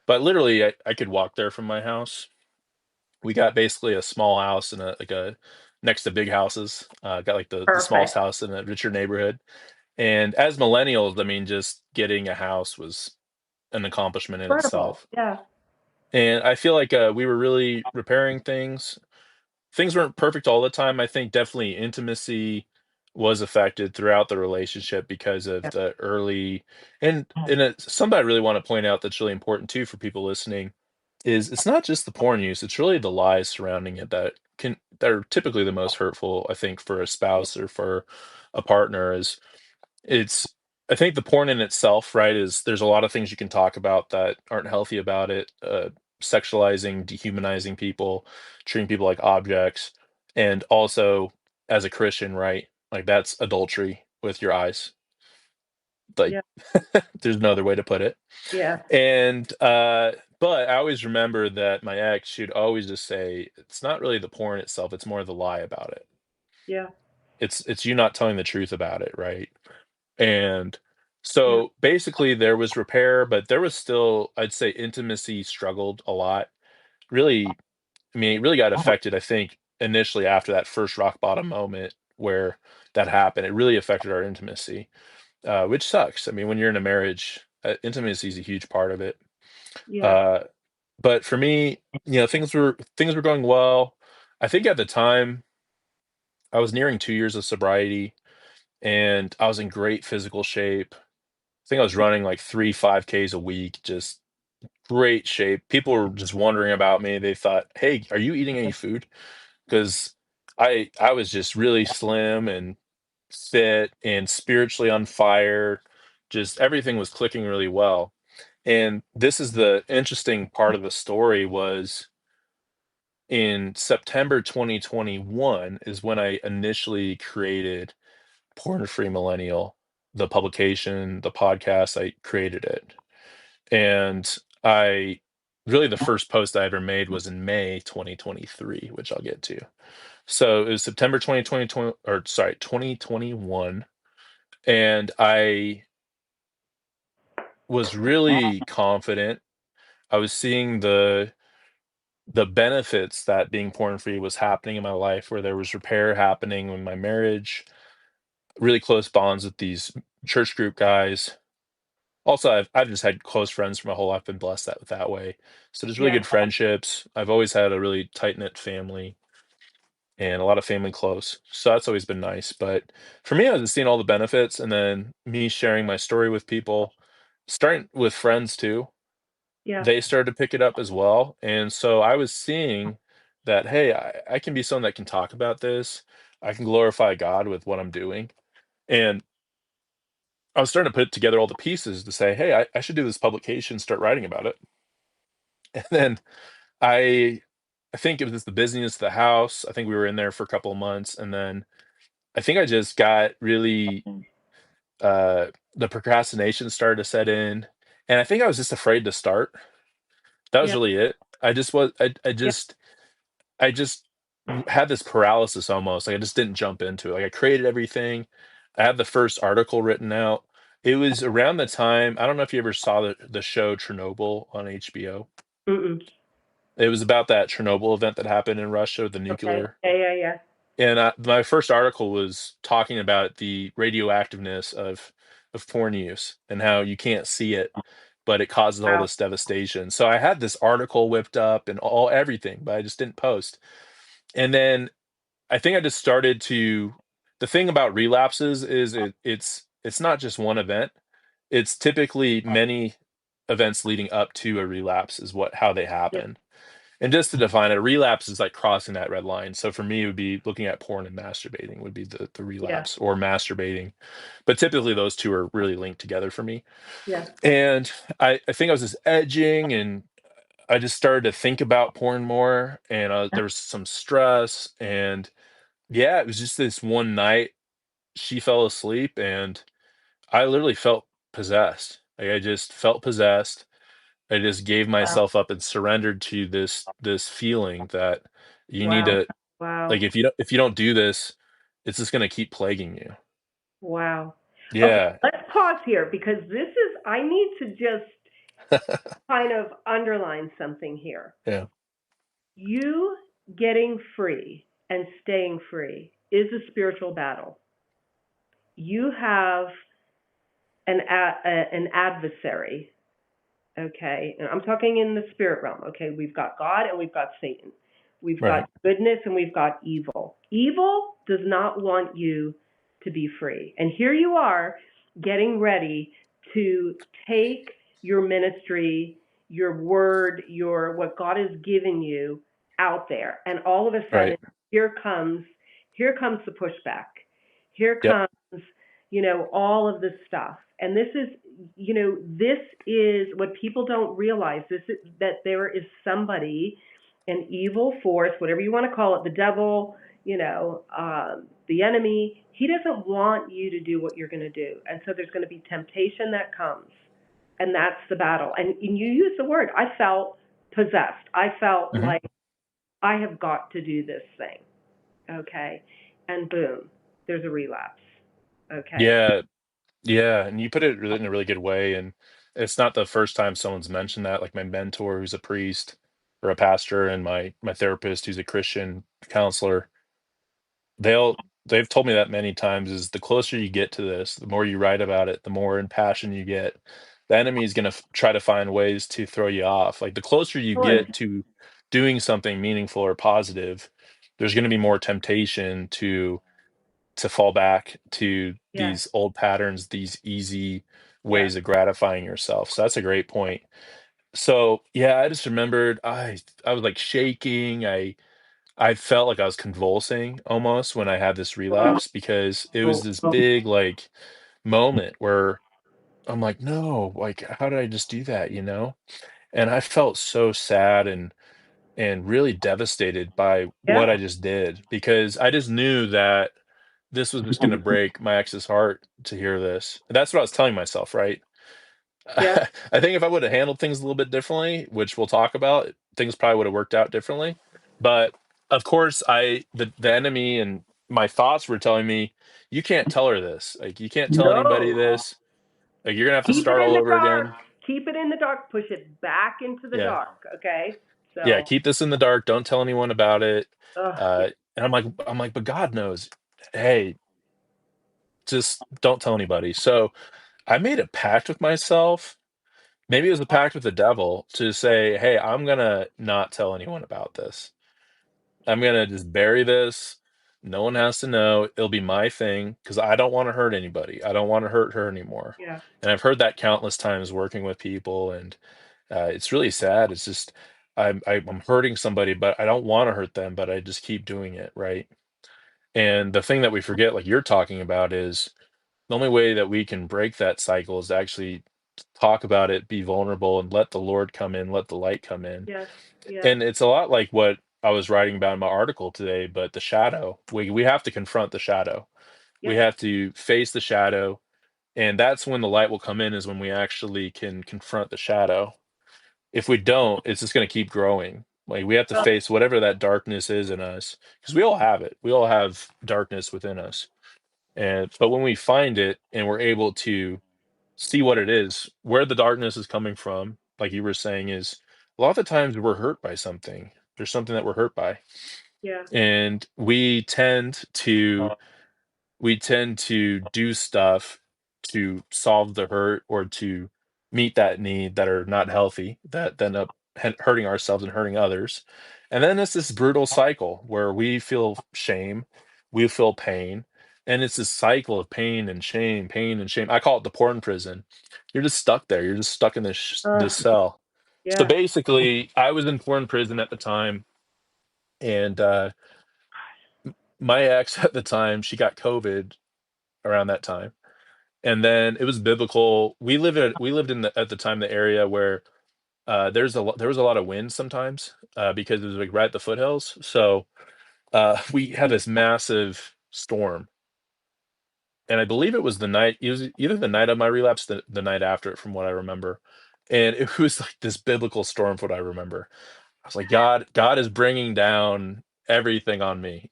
B: But literally, I could walk there from my house. We got basically a small house and a next to big houses. Got like the smallest
A: perfect.
B: house in a richer neighborhood. And as millennials, I mean, just getting a house was an accomplishment in
A: Incredible.
B: itself.
A: Yeah,
B: And I feel like we were really repairing things. Things weren't perfect all the time. I think definitely intimacy was affected throughout the relationship because of
A: yeah,
B: the early and it's something I really want to point out that's really important too for people listening is it's not just the porn use, it's really the lies surrounding it that are typically the most hurtful, I think, for a spouse or for a partner is it's I think the porn in itself, right, is there's a lot of things you can talk about that aren't healthy about it, sexualizing, dehumanizing people, treating people like objects, and also as a Christian, right, like that's adultery with your eyes. Like
A: yeah,
B: there's no other way to put it.
A: yeah,
B: And but I always remember that my ex, she'd always just say, it's not really the porn itself, it's more the lie about it.
A: yeah,
B: It's you not telling the truth about it, right? And
A: yeah,
B: so basically there was repair, but there was still, I'd say intimacy struggled a lot. Really, I mean, it really got affected, I think, initially after that first rock bottom moment where that happened. It really affected our intimacy, which sucks. I mean, when you're in a marriage, intimacy is a huge part of it.
A: yeah,
B: Uh, but for me, things were going well. I think at the time I was nearing 2 years of sobriety and I was in great physical shape. I think I was running like 3 5Ks a week, just great shape. People were just wondering about me. They thought, "Hey, are you eating any food?" Because I was just really slim and fit and spiritually on fire. Just everything was clicking really well. And this is the interesting part of the story was in September 2021 is when I initially created Porn Free Millennial, the publication, the podcast. I created it. And I really the first post I ever made was in May 2023, which I'll get to. So it was September 2020, or sorry, 2021. And I was really confident. I was seeing the benefits that being porn free was happening in my life, where there was repair happening in my marriage, really close bonds with these church group guys. Also, I've just had close friends for my whole life, been blessed that way. So there's really
A: yeah,
B: good friendships. I've always had a really tight-knit family and a lot of family close. So that's always been nice. But for me, I was just seeing all the benefits and then me sharing my story with people, starting with friends too.
A: yeah,
B: They started to pick it up as well. And so I was seeing that, hey, I can be someone that can talk about this. I can glorify God with what I'm doing. And I was starting to put together all the pieces to say, hey, I should do this publication, start writing about it. And then I I think it was just the busyness of the house. I think we were in there for a couple of months, and then I think I just got really the procrastination started to set in, and I think I was just afraid to start. That was
A: yeah,
B: really it. I just was
A: yeah,
B: I just had this paralysis almost. Like I just didn't jump into it. Like I created everything. I had the first article written out. It was around the time, I don't know if you ever saw the show Chernobyl on HBO.
A: mm-mm.
B: It was about that Chernobyl event that happened in Russia, the
A: Okay,
B: nuclear.
A: yeah, yeah, yeah.
B: And my first article was talking about the radioactiveness of porn use and how you can't see it, but it causes all
A: Wow,
B: this devastation. So I had this article whipped up and all everything, but I just didn't post. And then I think I just started to the thing about relapses is it's not just one event. It's typically many events leading up to a relapse is what how they
A: yeah,
B: happen. And just to define it, a relapse is like crossing that red line. So for me, it would be looking at porn and masturbating would be the
A: yeah,
B: relapse or masturbating. But typically those two are really linked together for me.
A: yeah,
B: And I think I was just edging and I just started to think about porn more and there was some stress and yeah, it was just this one night she fell asleep and I literally felt possessed. Like I just felt possessed. I just gave
A: Wow.
B: myself up and surrendered to this feeling that you need
A: Wow.
B: to,
A: Wow.
B: like, if you don't do this, it's just gonna keep plaguing you.
A: Wow. Okay,
B: Yeah.
A: let's pause here because I need to just kind of underline something here.
B: Yeah.
A: You getting free and staying free is a spiritual battle. You have an adversary. Okay, and I'm talking in the spirit realm. Okay, we've got God and we've got Satan. We've
B: Right.
A: got goodness and we've got evil. Evil does not want you to be free. And here you are getting ready to take your ministry, your word, your what God has given you out there. And all of a
B: Right.
A: sudden here comes here comes the pushback. Here
B: Yep.
A: comes, all of this stuff. And this is what people don't realize. This is that there is somebody, an evil force, whatever you want to call it, the devil, the enemy. He doesn't want you to do what you're going to do, and so there's going to be temptation that comes, and that's the battle. And you use the word. I felt possessed. I felt
B: Mhm.
A: like I have got to do this thing. Okay, and boom, there's a relapse. Okay.
B: Yeah. Yeah, and you put it in a really good way, and it's not the first time someone's mentioned that. Like my mentor, who's a priest or a pastor, and my therapist, who's a Christian counselor, they've told me that many times. Is the closer you get to this, the more you write about it, the more impassioned you get. The enemy is going to try to find ways to throw you off. Like the closer you
A: Excellent.
B: get to doing something meaningful or positive, there's going to be more temptation to fall back to
A: Yeah.
B: these old patterns, these easy
A: Yeah.
B: ways of gratifying yourself. So that's a great point. So yeah, I just remembered I was like shaking. I felt like I was convulsing almost when I had this relapse because it was this big like moment where I'm like, no, like how did I just do that, you know? And I felt so sad and really devastated by what
A: Yeah.
B: I just did because I just knew that this was just gonna break my ex's heart to hear this. And that's what I was telling myself, right?
A: Yeah.
B: I think if I would have handled things a little bit differently, which we'll talk about, things probably would have worked out differently. But of course, the enemy and my thoughts were telling me, you can't tell her this. Like you can't tell anybody
A: No.
B: this. Like you're gonna have to
A: Keep it
B: start all
A: in the
B: over
A: dark.
B: again.
A: Keep it in the dark. Push it back into the
B: Yeah.
A: dark. Okay.
B: Yeah,
A: So,
B: keep this in the dark. Don't tell anyone about it.
A: yeah.
B: And I'm like, but God knows. Hey, just don't tell anybody. So I made a pact with myself. Maybe it was a pact with the devil to say, hey, I'm gonna not tell anyone about this. I'm gonna just bury this. No one has to know. It'll be my thing because I don't want to hurt anybody. I don't want to hurt her anymore.
A: Yeah.
B: And I've heard that countless times working with people, and it's really sad. It's just I'm hurting somebody, but I don't want to hurt them, but I just keep doing it, right? And the thing that we forget, like you're talking about, is the only way that we can break that cycle is to actually talk about it, be vulnerable, and let the Lord come in, let the light come in.
A: Yes. Yes.
B: And it's a lot like what I was writing about in my article today, but the shadow. We have to confront the shadow. We
A: Yep.
B: have to face the shadow, and that's when the light will come in, is when we actually can confront the shadow. If we don't, it's just going to keep growing. Like we have to
A: Uh,
B: face whatever that darkness is in us, because we all have it. We all have darkness within us. And but when we find it and we're able to see what it is, where the darkness is coming from, like you were saying, is a lot of the times we're hurt by something. There's something that we're hurt by.
A: yeah.
B: And we tend to do stuff to solve the hurt or to meet that need that are not healthy, that end up hurting ourselves and hurting others. And then it's this brutal cycle where we feel shame, we feel pain, and it's this cycle of pain and shame, pain and shame. I call it the porn prison. You're just stuck there. You're just stuck in this
A: Uh,
B: cell. So
A: yeah.
B: basically, I was in porn prison at the time, and my ex at the time, she got COVID around that time. And then it was biblical. We lived in the at the time the area where there was a lot of wind sometimes because it was like right at the foothills. So we had this massive storm, and I believe it was either the night of my relapse, the night after it, from what I remember, and it was like this biblical storm, from what I remember. I was like, God is bringing down everything on me,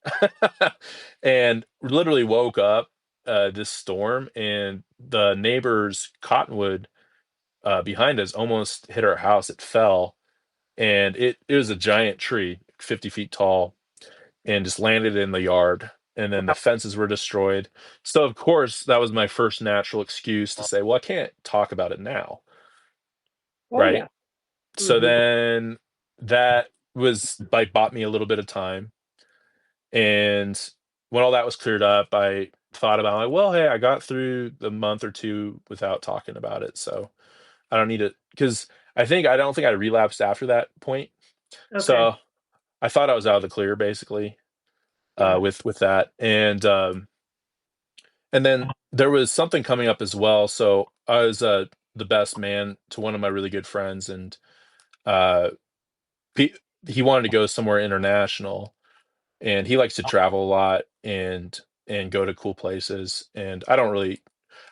B: and literally woke up this storm, and the neighbor's cottonwood behind us almost hit our house. It fell, and it was a giant tree, 50 feet tall, and just landed in the yard. And then the fences were destroyed. So of course that was my first natural excuse to say, well, I can't talk about it now,
A: Oh
B: right?
A: yeah.
B: So
A: Mhm.
B: then that was like bought me a little bit of time. And when all that was cleared up, I thought about like, well, hey, I got through the month or two without talking about it. So I don't need it, because I don't think I relapsed after that point.
A: Okay.
B: So I thought I was out of the clear, basically,
A: Yeah.
B: with that. And then there was something coming up as well. So I was the best man to one of my really good friends, and uh, he, he wanted to go somewhere international, and he likes to travel a lot and go to cool places. And I don't really,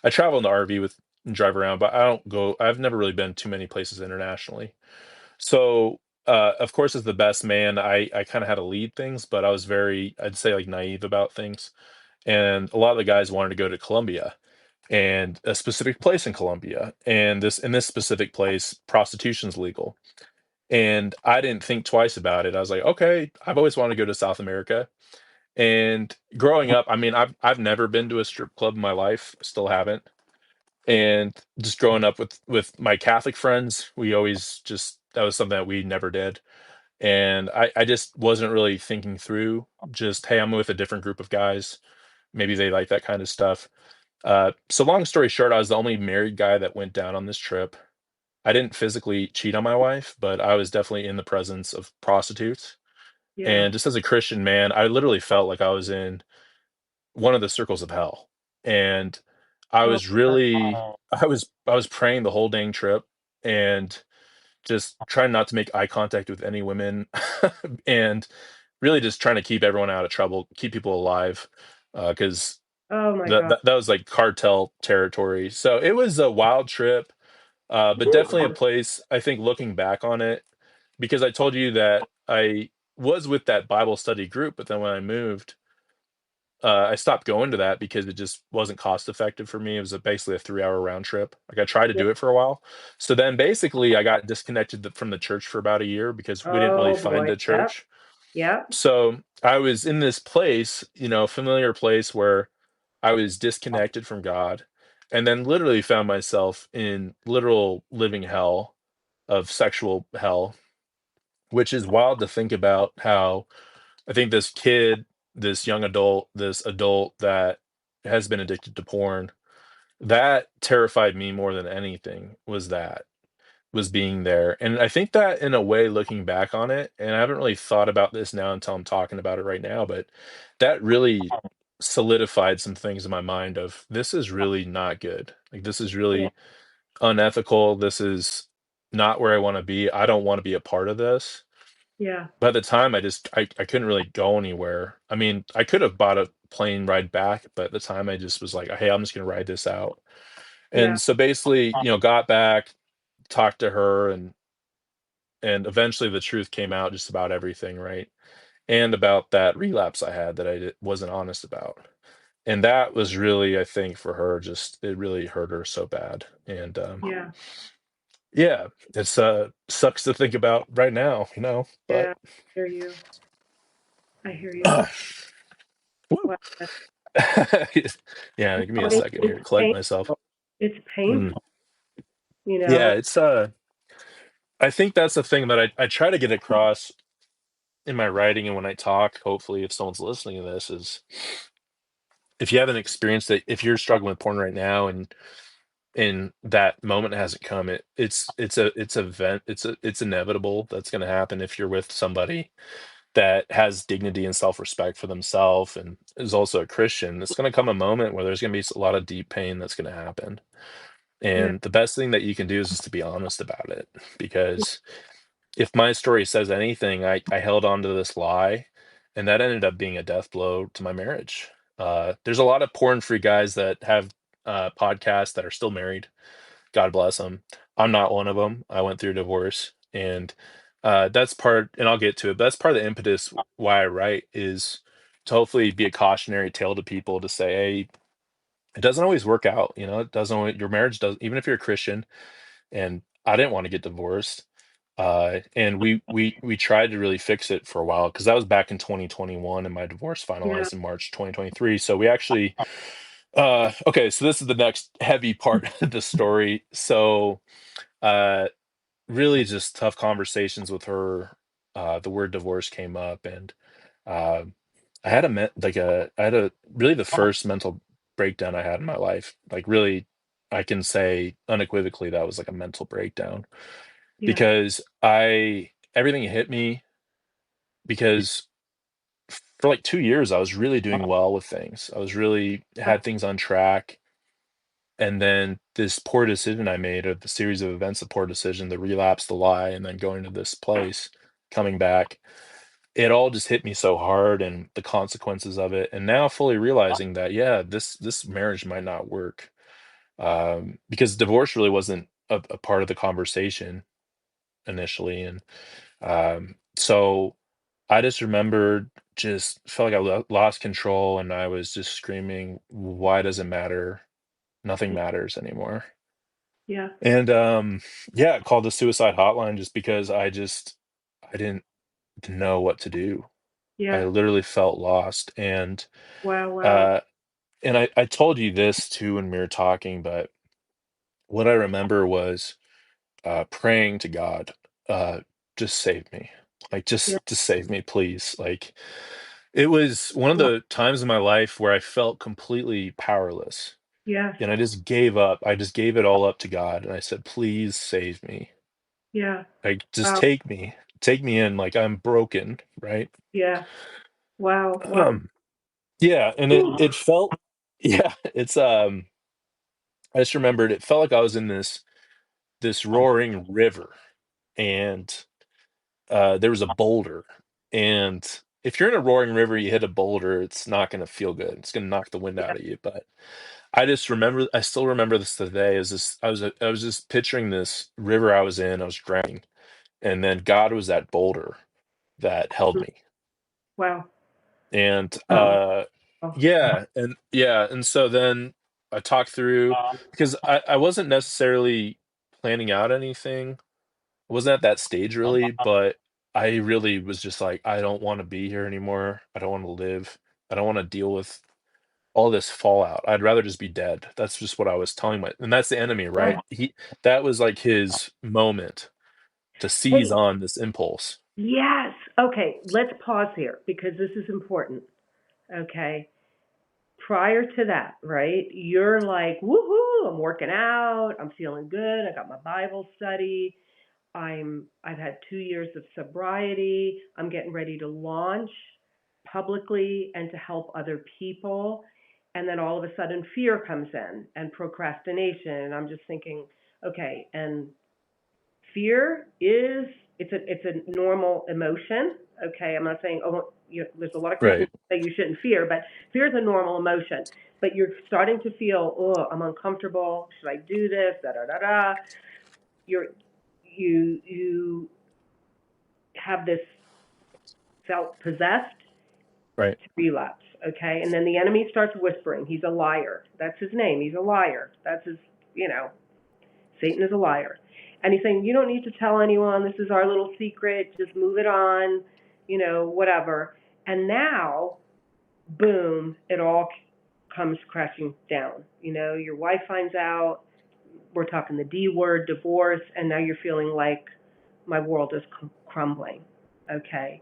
B: I travel in the RV with and drive around, but I don't go. I've never really been too many places internationally. So of course, as the best man, I kind of had to lead things, but I was very, I'd say, like, naive about things. And a lot of the guys wanted to go to Colombia, and a specific place in Colombia, and this in this specific place, prostitution's legal. And I didn't think twice about it. I was like, okay, I've always wanted to go to South America. And growing up, I mean, I've never been to a strip club in my life, still haven't. And just growing up with my Catholic friends, we always just, that was something that we never did. And I just wasn't really thinking through, just, hey, I'm with a different group of guys. Maybe they like that kind of stuff. So long story short, I was the only married guy that went down on this trip. I didn't physically cheat on my wife, but I was definitely in the presence of prostitutes.
A: Yeah.
B: And just as a Christian man, I literally felt like I was in one of the circles of hell. And I
A: Oh
B: was
A: my God.
B: really, I was praying the whole dang trip, and just trying not to make eye contact with any women, and really just trying to keep everyone out of trouble, keep people alive, because
A: Oh my
B: that,
A: God.
B: that that was like cartel territory. So it was a wild trip, but definitely a place, I think, looking back on it, because I told you that I was with that Bible study group, but then when I moved, I stopped going to that because it just wasn't cost effective for me. It was basically a 3 hour round trip. Like, I tried to
A: Yeah.
B: do it for a while. So then basically I got disconnected from the church for about a year because we didn't really
A: Oh
B: find
A: boy.
B: a
A: Yep.
B: church.
A: Yep.
B: So I was in this place, familiar place, where I was disconnected from God, and then literally found myself in literal living hell, of sexual hell, which is wild to think about. How I think this kid, this young adult, this adult that has been addicted to porn, that terrified me more than anything, was being there. And I think that, in a way, looking back on it, and I haven't really thought about this now until I'm talking about it right now, but that really solidified some things in my mind of, this is really not good. Like, this is
A: Yeah.
B: really unethical. This is not where I want to be. I don't want to be a part of this.
A: Yeah.
B: By the time, I couldn't really go anywhere. I mean, I could have bought a plane ride back, but at the time I just was like, hey, I'm just gonna ride this out.
A: Yeah.
B: And so basically, got back, talked to her, and eventually the truth came out, just about everything, right? And about that relapse I had that wasn't honest about. And that was really, I think, for her, just, it really hurt her so bad. And
A: Yeah.
B: yeah, it's sucks to think about right now, but
A: Yeah. I hear you. I hear you.
B: woo.
A: Wow.
B: Yeah, give me a
A: It's
B: second here to collect myself.
A: painful. It's
B: Mm.
A: painful. You
B: Yeah,
A: know.
B: it's I think that's the thing that I try to get across in my writing and when I talk, hopefully, if someone's listening to this, is, if you haven't experienced it, if you're struggling with porn right now, and that moment hasn't come, it's inevitable. That's going to happen if you're with somebody that has dignity and self-respect for themselves and is also a Christian. It's going to come a moment where there's going to be a lot of deep pain that's going to happen.
A: Yeah.
B: And the best thing that you can do is just to be honest about it. Because if my story says anything, I held on to this lie, and that ended up being a death blow to my marriage. There's a lot of porn-free guys that have podcasts that are still married. God bless them. I'm not one of them. I went through a divorce, and that's part. And I'll get to it. But that's part of the impetus why I write is to hopefully be a cautionary tale to people to say, hey, it doesn't always work out. You know, it doesn't always, your marriage does, even if you're a Christian. And I didn't want to get divorced. And we tried to really fix it for a while because that was back in 2021, and my divorce
A: Yeah.
B: finalized in March 2023. So we actually, okay, so this is the next heavy part of the story. So, uh, really just tough conversations with her. The word divorce came up, and uh, I had a really the first mental breakdown I had in my life. Like really, I can say unequivocally that was like a mental breakdown
A: Yeah.
B: because I everything hit me because for like 2 years I was really doing well with things. I was really had things on track. And then this poor decision I made, or the series of events, the poor decision, the relapse, the lie, and then going to this place, coming back, it all just hit me so hard and the consequences of it. And now fully realizing that, yeah, this marriage might not work. Because divorce really wasn't a part of the conversation initially. And so I just remembered, just felt like I lost control, and I was just screaming, why does it matter? Nothing matters anymore.
A: Yeah.
B: And yeah, I called the suicide hotline just because I didn't know what to do. I
A: Yeah.
B: literally felt lost.
A: Wow. Wow.
B: Uh and I told you this too when we were talking, but what I remember was praying to God, uh, just save me. Like
A: Yeah.
B: just save me, please. Like it was one of the times in my life where I felt completely powerless.
A: Yes.
B: And I just gave up. I just gave it all up to God, and I said, please save me.
A: Yeah.
B: Like, just
A: Wow.
B: take me in, like I'm broken, right?
A: Yeah. Wow. Wow.
B: Um, yeah, and it felt, yeah, I just remembered it felt like I was in this roaring river, and there was a boulder, and if you're in a roaring river, you hit a boulder, it's not gonna feel good. It's gonna knock the wind
A: Yeah.
B: out of you. But I still remember this today. Is this I was just picturing this river I was in. I was drowning, and then God was that boulder that held me.
A: Wow.
B: And
A: Oh.
B: yeah, and so then I talked through, because I wasn't necessarily planning out anything. I wasn't at that stage really, but I really was just like, I don't want to be here anymore. I don't want to live. I don't want to deal with all this fallout. I'd rather just be dead. That's just what I was telling my, and that's the enemy, right?
A: Wow.
B: That was like his moment to seize
A: Hey,
B: on this impulse.
A: yes. Okay, let's pause here because this is important. Okay. Prior to that, right? You're like, woohoo, I'm working out, I'm feeling good, I got my Bible study, I've had 2 years of sobriety, I'm getting ready to launch publicly and to help other people. And then all of a sudden fear comes in and procrastination. And I'm just thinking, okay, and fear is it's a normal emotion. Okay, I'm not saying there's a lot of Christians
B: Right,
A: that say you shouldn't fear, but fear is a normal emotion. But you're starting to feel, oh, I'm uncomfortable. Should I do this? Da da da da. You're you have this felt possessed
B: right,
A: to relapse. Okay, and then the enemy starts whispering. He's a liar. That's his name. He's a liar. That's his. You know, Satan is a liar. And he's saying, you don't need to tell anyone. This is our little secret. Just move it on, whatever. And now, boom, it all comes crashing down. Your wife finds out. We're talking the D word, divorce, and now you're feeling like my world is crumbling. Okay.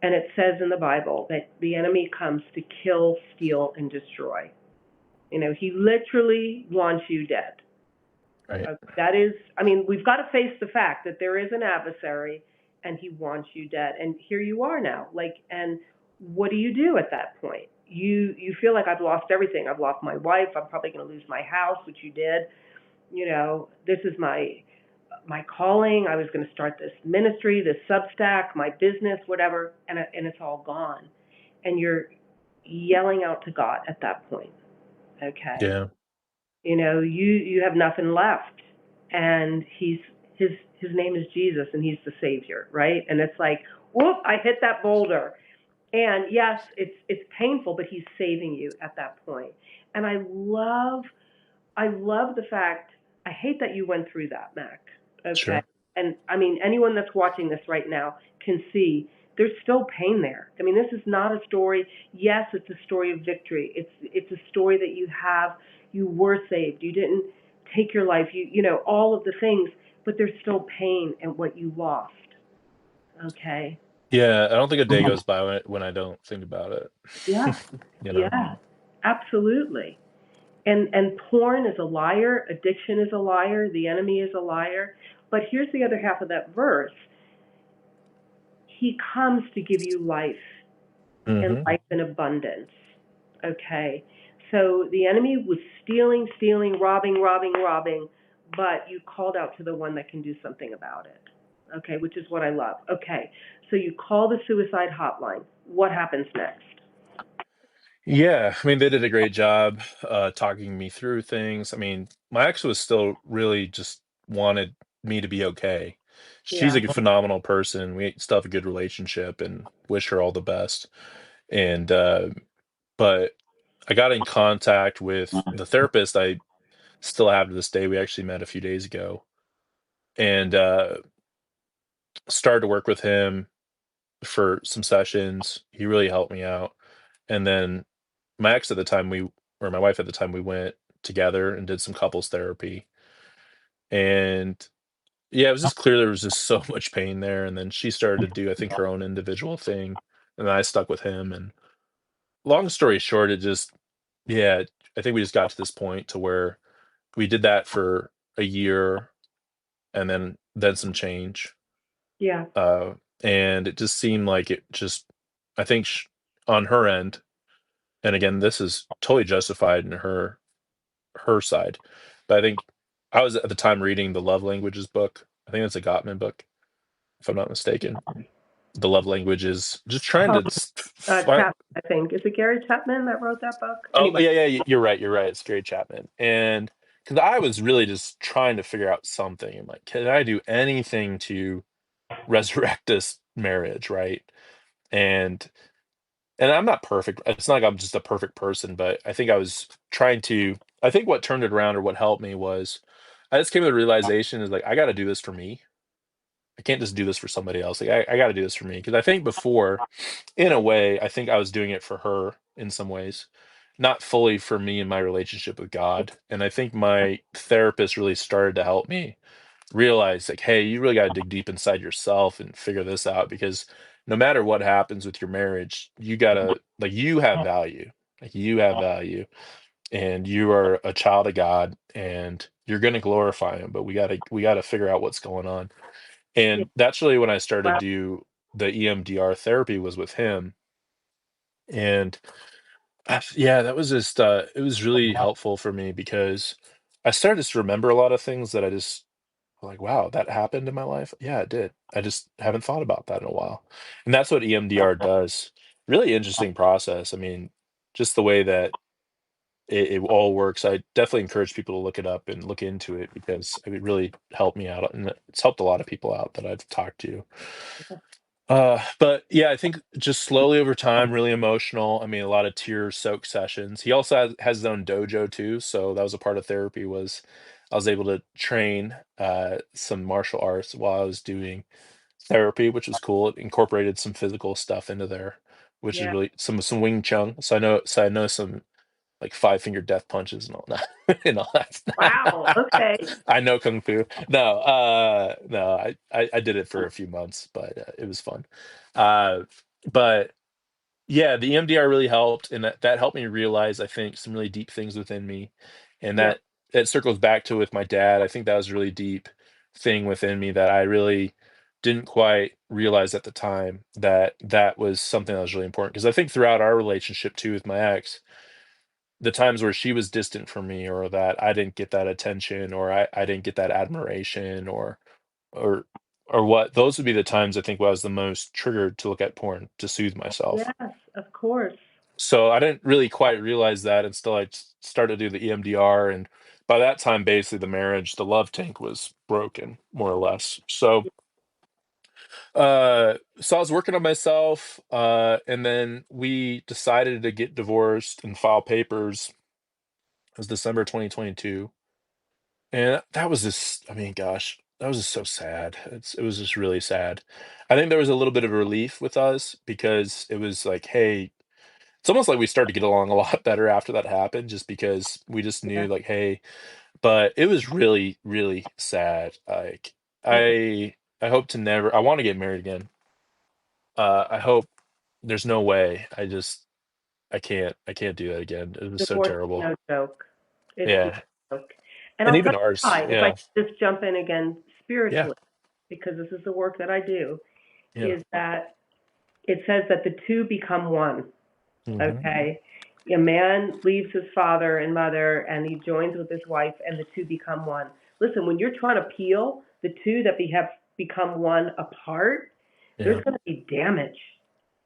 A: And it says in the Bible that the enemy comes to kill, steal, and destroy. He literally wants you dead.
B: right,
A: That is, I mean, we've got to face the fact that there is an adversary and he wants you dead. And here you are now. Like, and what do you do at that point? You feel like I've lost everything. I've lost my wife. I'm probably going to lose my house, which you did. This is my my calling. I was going to start this ministry, this Substack, my business, whatever, and it's all gone. And you're yelling out to God at that point. Okay,
B: Yeah.
A: you have nothing left, and his his name is Jesus, and he's the Savior, right? And it's like, whoop! I hit that boulder. And yes, it's painful, but he's saving you at that point. And I love the fact, I hate that you went through that, Mac. Okay.
B: Sure.
A: And I mean, anyone that's watching this right now can see there's still pain there. I mean, this is not a story. Yes, it's a story of victory. It's a story that you were saved. You didn't take your life. All of the things, but there's still pain in what you lost. Okay.
B: Yeah, I don't think a day goes by when I don't think about it.
A: Yeah.
B: You know?
A: Yeah. Absolutely. And porn is a liar, addiction is a liar, the enemy is a liar. But here's the other half of that verse. He comes to give you life and
B: Hmm.
A: life in abundance. Okay. So the enemy was stealing, stealing, robbing, robbing, robbing, but you called out to the one that can do something about it. Okay, which is what I love. Okay. So you call the suicide hotline. What happens next?
B: Yeah, I mean, they did a great job talking me through things. I mean, my ex was still really just wanted me to be okay. She's
A: Yeah.
B: a phenomenal person. We still have a good relationship and wish her all the best. And but I got in contact with the therapist I still have to this day. We actually met a few days ago and started to work with him for some sessions. He really helped me out. And then my ex at the time or my wife at the time, we went together and did some couples therapy. And yeah, it was just clear there was just so much pain there. And then she started to do, I think, her own individual thing. And I stuck with him. And long story short, yeah, I think we just got to this point to where we did that for a year and then some change.
A: Yeah.
B: Uh, and it just seemed like it just, I think on her end, and again, this is totally justified in her side. But I think I was at the time reading the Love Languages book. I think it's a Gottman book, if I'm not mistaken. The Love Languages, just trying to find.
A: Chapman, I think. Is it Gary Chapman that wrote that book?
B: Oh
A: Anyway.
B: yeah, yeah, you're right. You're right. It's Gary Chapman, and because I was really just trying to figure out something, and like, can I do anything to resurrect this marriage, right? And and I'm not perfect. It's not like I'm just a perfect person, but I think I was trying to. I think what turned it around or what helped me was I just came to the realization is like I got to do this for me. I can't just do this for somebody else. Like I got to do this for me because I think before, in a way, I think I was doing it for her in some ways, not fully for me and my relationship with God. And I think my therapist really started to help me realize like, hey, you really got to dig deep inside yourself and figure this out because no matter what happens with your marriage, you gotta like you have value. Like you have value and you are a child of God and you're gonna glorify him, but we gotta figure out what's going on.
A: Yeah.
B: And that's really when I started
A: Wow.
B: to do the EMDR therapy was with him. And yeah, that was just it was really helpful for me because I started to remember a lot of things that I just like, wow, that happened in my life. Yeah, it did. I just haven't thought about that in a while. And that's what EMDR does. Really interesting process. I mean, just the way that it all works. I definitely encourage people to look it up and look into it because it really helped me out. And it's helped a lot of people out that I've talked to. But yeah, I think just slowly over time, really emotional. I mean, a lot of tear-soaked sessions. He also has his own dojo too, so that was a part of therapy was I was able to train some martial arts while I was doing therapy, which was cool. It incorporated some physical stuff into there, which is
A: Yeah.
B: really some Wing Chun. So I know some like five finger death punches and all that and all
A: Wow.
B: that.
A: Okay.
B: I know kung fu. No, I did it for a few months, but it was fun. Uh, but yeah, the EMDR really helped, and that helped me realize I think some really deep things within me, and
A: Yeah.
B: that circles back to with my dad. I think that was a really deep thing within me that I really didn't quite realize at the time that that was something that was really important because I think throughout our relationship too with my ex the times where she was distant from me, or that I didn't get that attention, or I didn't get that admiration, or or what, those would be the times I think where I was the most triggered to look at porn to soothe myself.
A: Yes, of course.
B: So I didn't really quite realize that until started to do the EMDR, and by that time, basically the love tank was broken, more or less. So I was working on myself, and then we decided to get divorced and file papers. It was December 2022, and that was just, I mean, gosh, that was just so sad. It was just really sad. I think there was a little bit of relief with us because it was like, hey, it's almost like we started to get along a lot better after that happened, just because we just
A: Yeah.
B: knew, like, hey, but it was really, really sad. Like,
A: Yeah.
B: I hope to never. I want to get married again. I hope. There's no way. I can't do that again. It was so
A: Divorce is
B: terrible.
A: no joke. It's no
B: Yeah,
A: joke. And
B: and
A: I'll tell
B: even
A: you
B: ours.
A: why, if I
B: Yeah,
A: could just jump in again
B: yeah,
A: spiritually, because this is the work that I do,
B: yeah.
A: is that it says that the two become one.
B: Hmm.
A: Okay? A man leaves his father and mother and he joins with his wife and the two become one. Listen, when you're trying to peel the two that have become one apart, there's
B: Yeah,
A: going to be damage.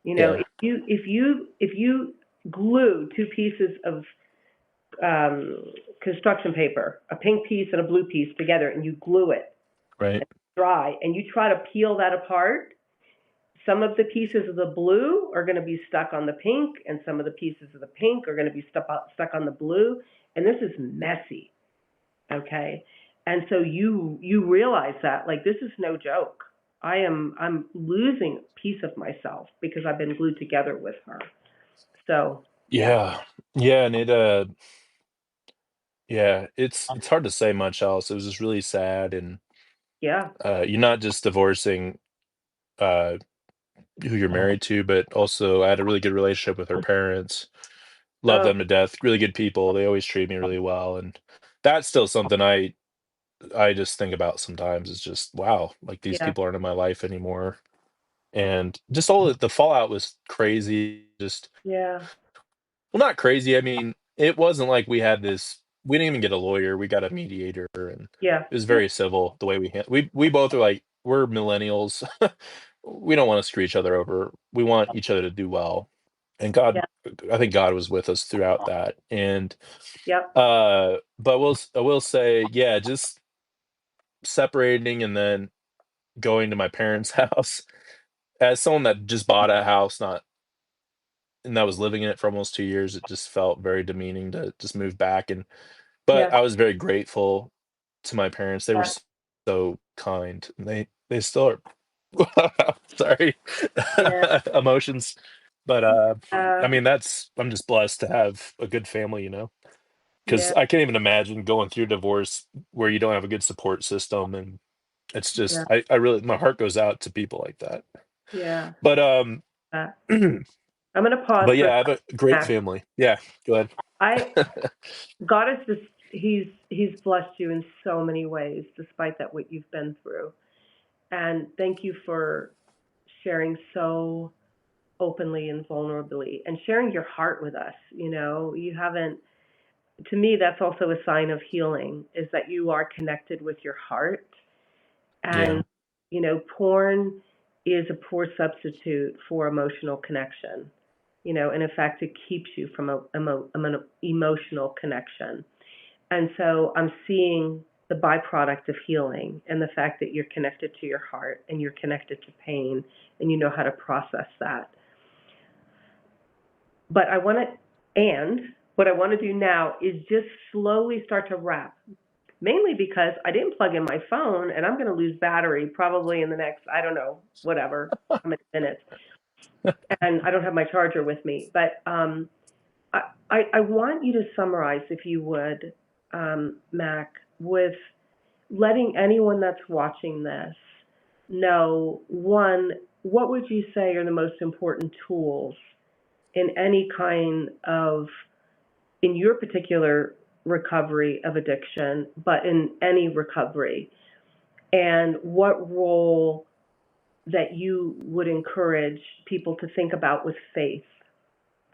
A: You know,
B: yeah.
A: if you glue two pieces of um, construction paper, a pink piece and a blue piece together, and you glue it
B: Right,
A: and dry, and you try to peel that apart, some of the pieces of the blue are going to be stuck on the pink, and some of the pieces of the pink are going to be stuck on the blue, and this is messy. Okay, and so you realize that, like, this is no joke. I'm losing a piece of myself because I've been glued together with her. So
B: yeah, yeah. And yeah, it's hard to say much else. It was just really sad, and
A: yeah,
B: you're not just divorcing uh who you're married to, but also I had a really good relationship with her parents. Love
A: oh
B: them to death. Really good people. They always treat me really well, and that's still something I just think about sometimes. It's just, wow, like, these
A: yeah,
B: people aren't in my life anymore, and just all the fallout was crazy. Just,
A: yeah,
B: well, not crazy. I mean, it wasn't like we didn't even get a lawyer. We got a mediator, and
A: yeah,
B: it was
A: yeah,
B: very civil the way we both are like, we're millennials. We don't want to screw each other over. We want each other to do well. And
A: yeah,
B: I think God was with us throughout that. And
A: yep,
B: but I will say, yeah, just separating and then going to my parents' house as someone that just bought a house, not and that was living in it for almost 2 years. It just felt very demeaning to just move back, and but
A: yeah,
B: I was very grateful to my parents. They were
A: yeah,
B: so kind. And they still are. Sorry,
A: yeah,
B: emotions. But
A: uh,
B: I mean, I'm just blessed to have a good family, because
A: yeah,
B: I can't even imagine going through divorce where you don't have a good support system, and it's
A: yeah,
B: just, I really, my heart goes out to people like that.
A: yeah.
B: But
A: Uh, I'm gonna pause
B: but
A: for a
B: yeah, I have a great
A: sec.
B: family. Yeah, go ahead.
A: I God is just he's blessed you in so many ways, despite that what you've been through. And thank you for sharing so openly and vulnerably and sharing your heart with us. You haven't, to me, that's also a sign of healing, is that you are connected with your heart.
B: Yeah,
A: And, porn is a poor substitute for emotional connection. And in fact, it keeps you from an emotional connection. And so I'm seeing the byproduct of healing and the fact that you're connected to your heart and you're connected to pain and you know how to process that. But what I want to do now is just slowly start to wrap, mainly because I didn't plug in my phone and I'm going to lose battery probably in the next, I don't know, whatever, how many minutes. And I don't have my charger with me. But I want you to summarize, if you would, Mac, with letting anyone that's watching this know, one, what would you say are the most important tools in any kind of, in your particular recovery of addiction, but in any recovery, and what role that you would encourage people to think about with faith?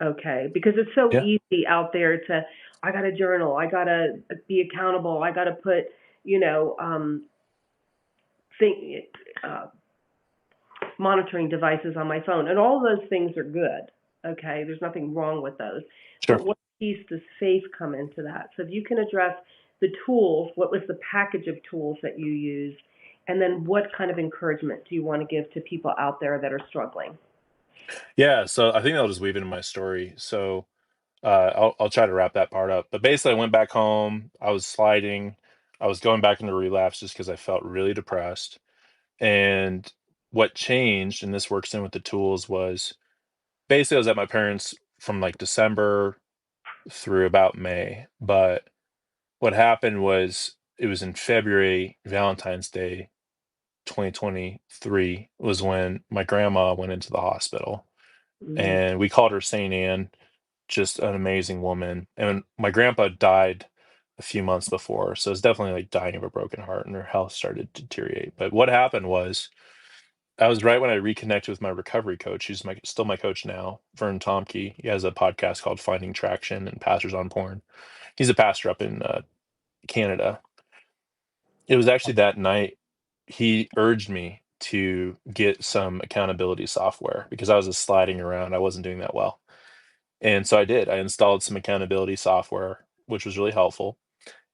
A: Okay, because it's so
B: Yeah,
A: easy out there to, I got to journal, I got to be accountable, I got to put, you know, think, uh, monitoring devices on my phone, and all those things are good. Okay, there's nothing wrong with those.
B: sure.
A: But what piece does faith come into that? So if you can address the tools, what was the package of tools that you use, and then what kind of encouragement do you want to give to people out there that are struggling?
B: Yeah, so I think I'll just weave into my story. So I'll try to wrap that part up. But basically, I went back home. I was sliding. I was going back into relapse just because I felt really depressed. And what changed, and this works in with the tools, was basically I was at my parents from like December through about May. But what happened was it was in February, Valentine's Day, 2023 was when my grandma went into the hospital,
A: Mm,
B: and we called her Saint Anne, just an amazing woman. And my grandpa died a few months before, so it's definitely like dying of a broken heart, and her health started to deteriorate. But what happened was, I was right when I reconnected with my recovery coach, who's still my coach now, Vern Tomke. He has a podcast called Finding Traction and Pastors on Porn. He's a pastor up in Canada. It was actually that night he urged me to get some accountability software because I was just sliding around. I wasn't doing that well. And so I did. I installed some accountability software, which was really helpful.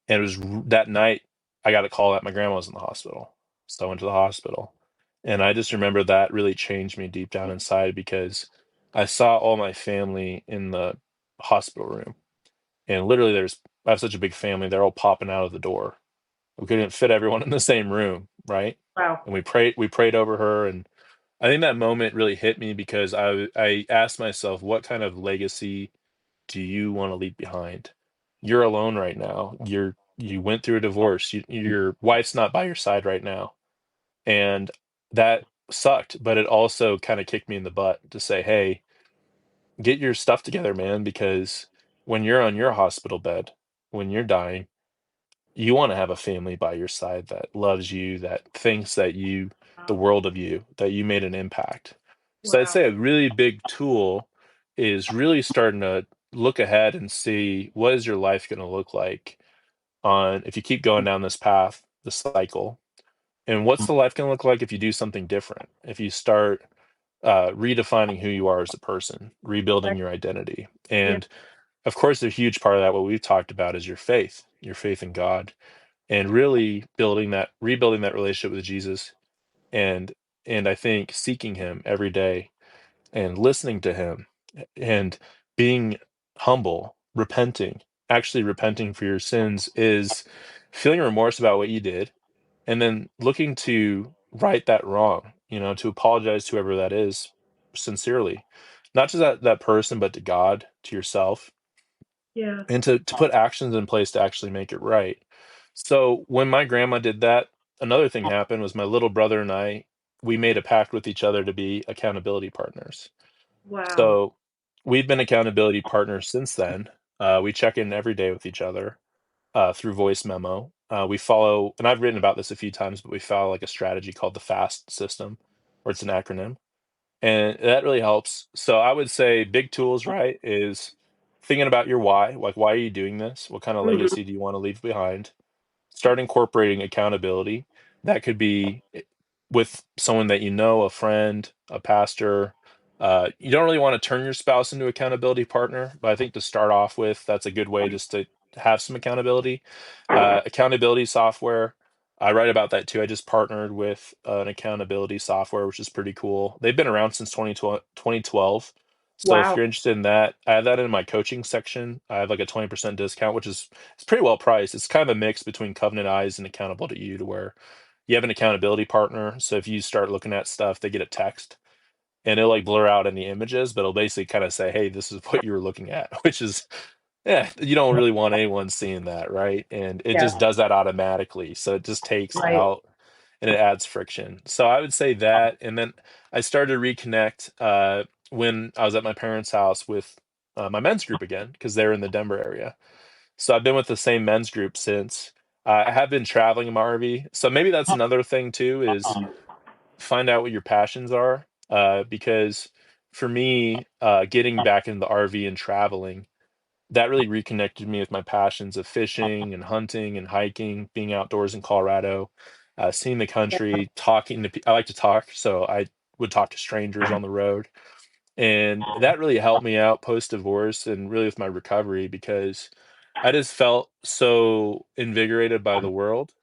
B: And it was that night I got a call that my grandma was in the hospital. So I went to the hospital. And I just remember that really changed me deep down inside because I saw all my family in the hospital room. And literally I have such a big family, they're all popping out of the door. We couldn't fit everyone in the same room, right?
A: wow.
B: And we prayed over her, and I think that moment really hit me because I asked myself, what kind of legacy do you want to leave behind? You're alone right now. You went through a divorce. Your wife's not by your side right now. And that sucked, but it also kind of kicked me in the butt to say, "Hey, get your stuff together, man, because when you're on your hospital bed, when you're dying, you want to have a family by your side that loves you, that thinks that the world of you, that you made an impact." So I'd
A: Wow.
B: say a really big tool is really starting to look ahead and see what is your life going to look like on if you keep going down this path, the cycle, and what's the life going to look like if you do something different, if you start redefining who you are as a person, rebuilding
A: Right.
B: your identity.
A: Yeah.
B: And of course, a huge part of that, what we've talked about, is your faith in God, and really rebuilding that relationship with Jesus, and I think seeking him every day and listening to him and being humble, actually repenting for your sins is feeling remorse about what you did and then looking to right that wrong, to apologize to whoever that is sincerely. Not just that person, but to God, to yourself,
A: Yeah.
B: and to put actions in place to actually make it right. So when my grandma did that, another thing happened was my little brother and we made a pact with each other to be accountability partners.
A: Wow.
B: So we've been accountability partners since then. We check in every day with each other through voice memo. We follow, and I've written about this a few times, but we follow like a strategy called the FAST system, where it's an acronym, and that really helps. So I would say big tools, right, is thinking about your why. Like, why are you doing this? What kind of
A: Hmm.
B: legacy do you want to leave behind? Start incorporating accountability. That could be with someone that you know, a friend, a pastor. You don't really want to turn your spouse into accountability partner, but I think to start off with, that's a good way just to have some accountability. Accountability software. I write about that too. I just partnered with an accountability software, which is pretty cool. They've been around since 2012. So if
A: Wow.
B: you're interested in that, I have that in my coaching section. I have like a 20% discount, which is it's pretty well priced. It's kind of a mix between Covenant Eyes and Accountable to You, to where you have an accountability partner. So if you start looking at stuff, they get a text and it'll like blur out any images, but it'll basically kind of say, "Hey, this is what you were looking at," which is, yeah, you don't really want anyone seeing that, right? And it
A: Yeah.
B: just does that automatically. So it just takes
A: Right.
B: out and it adds friction. So I would say that. And then I started to reconnect when I was at my parents' house with my men's group again, because they're in the Denver area. So I've been with the same men's group since. I have been traveling in my RV. So maybe that's another thing too, is find out what your passions are, because for me, getting back into the RV and traveling, that really reconnected me with my passions of fishing and hunting and hiking, being outdoors in Colorado, seeing the country, talking to I like to talk, so I would talk to strangers on the road. And that really helped me out post-divorce and really with my recovery because I just felt so invigorated by the world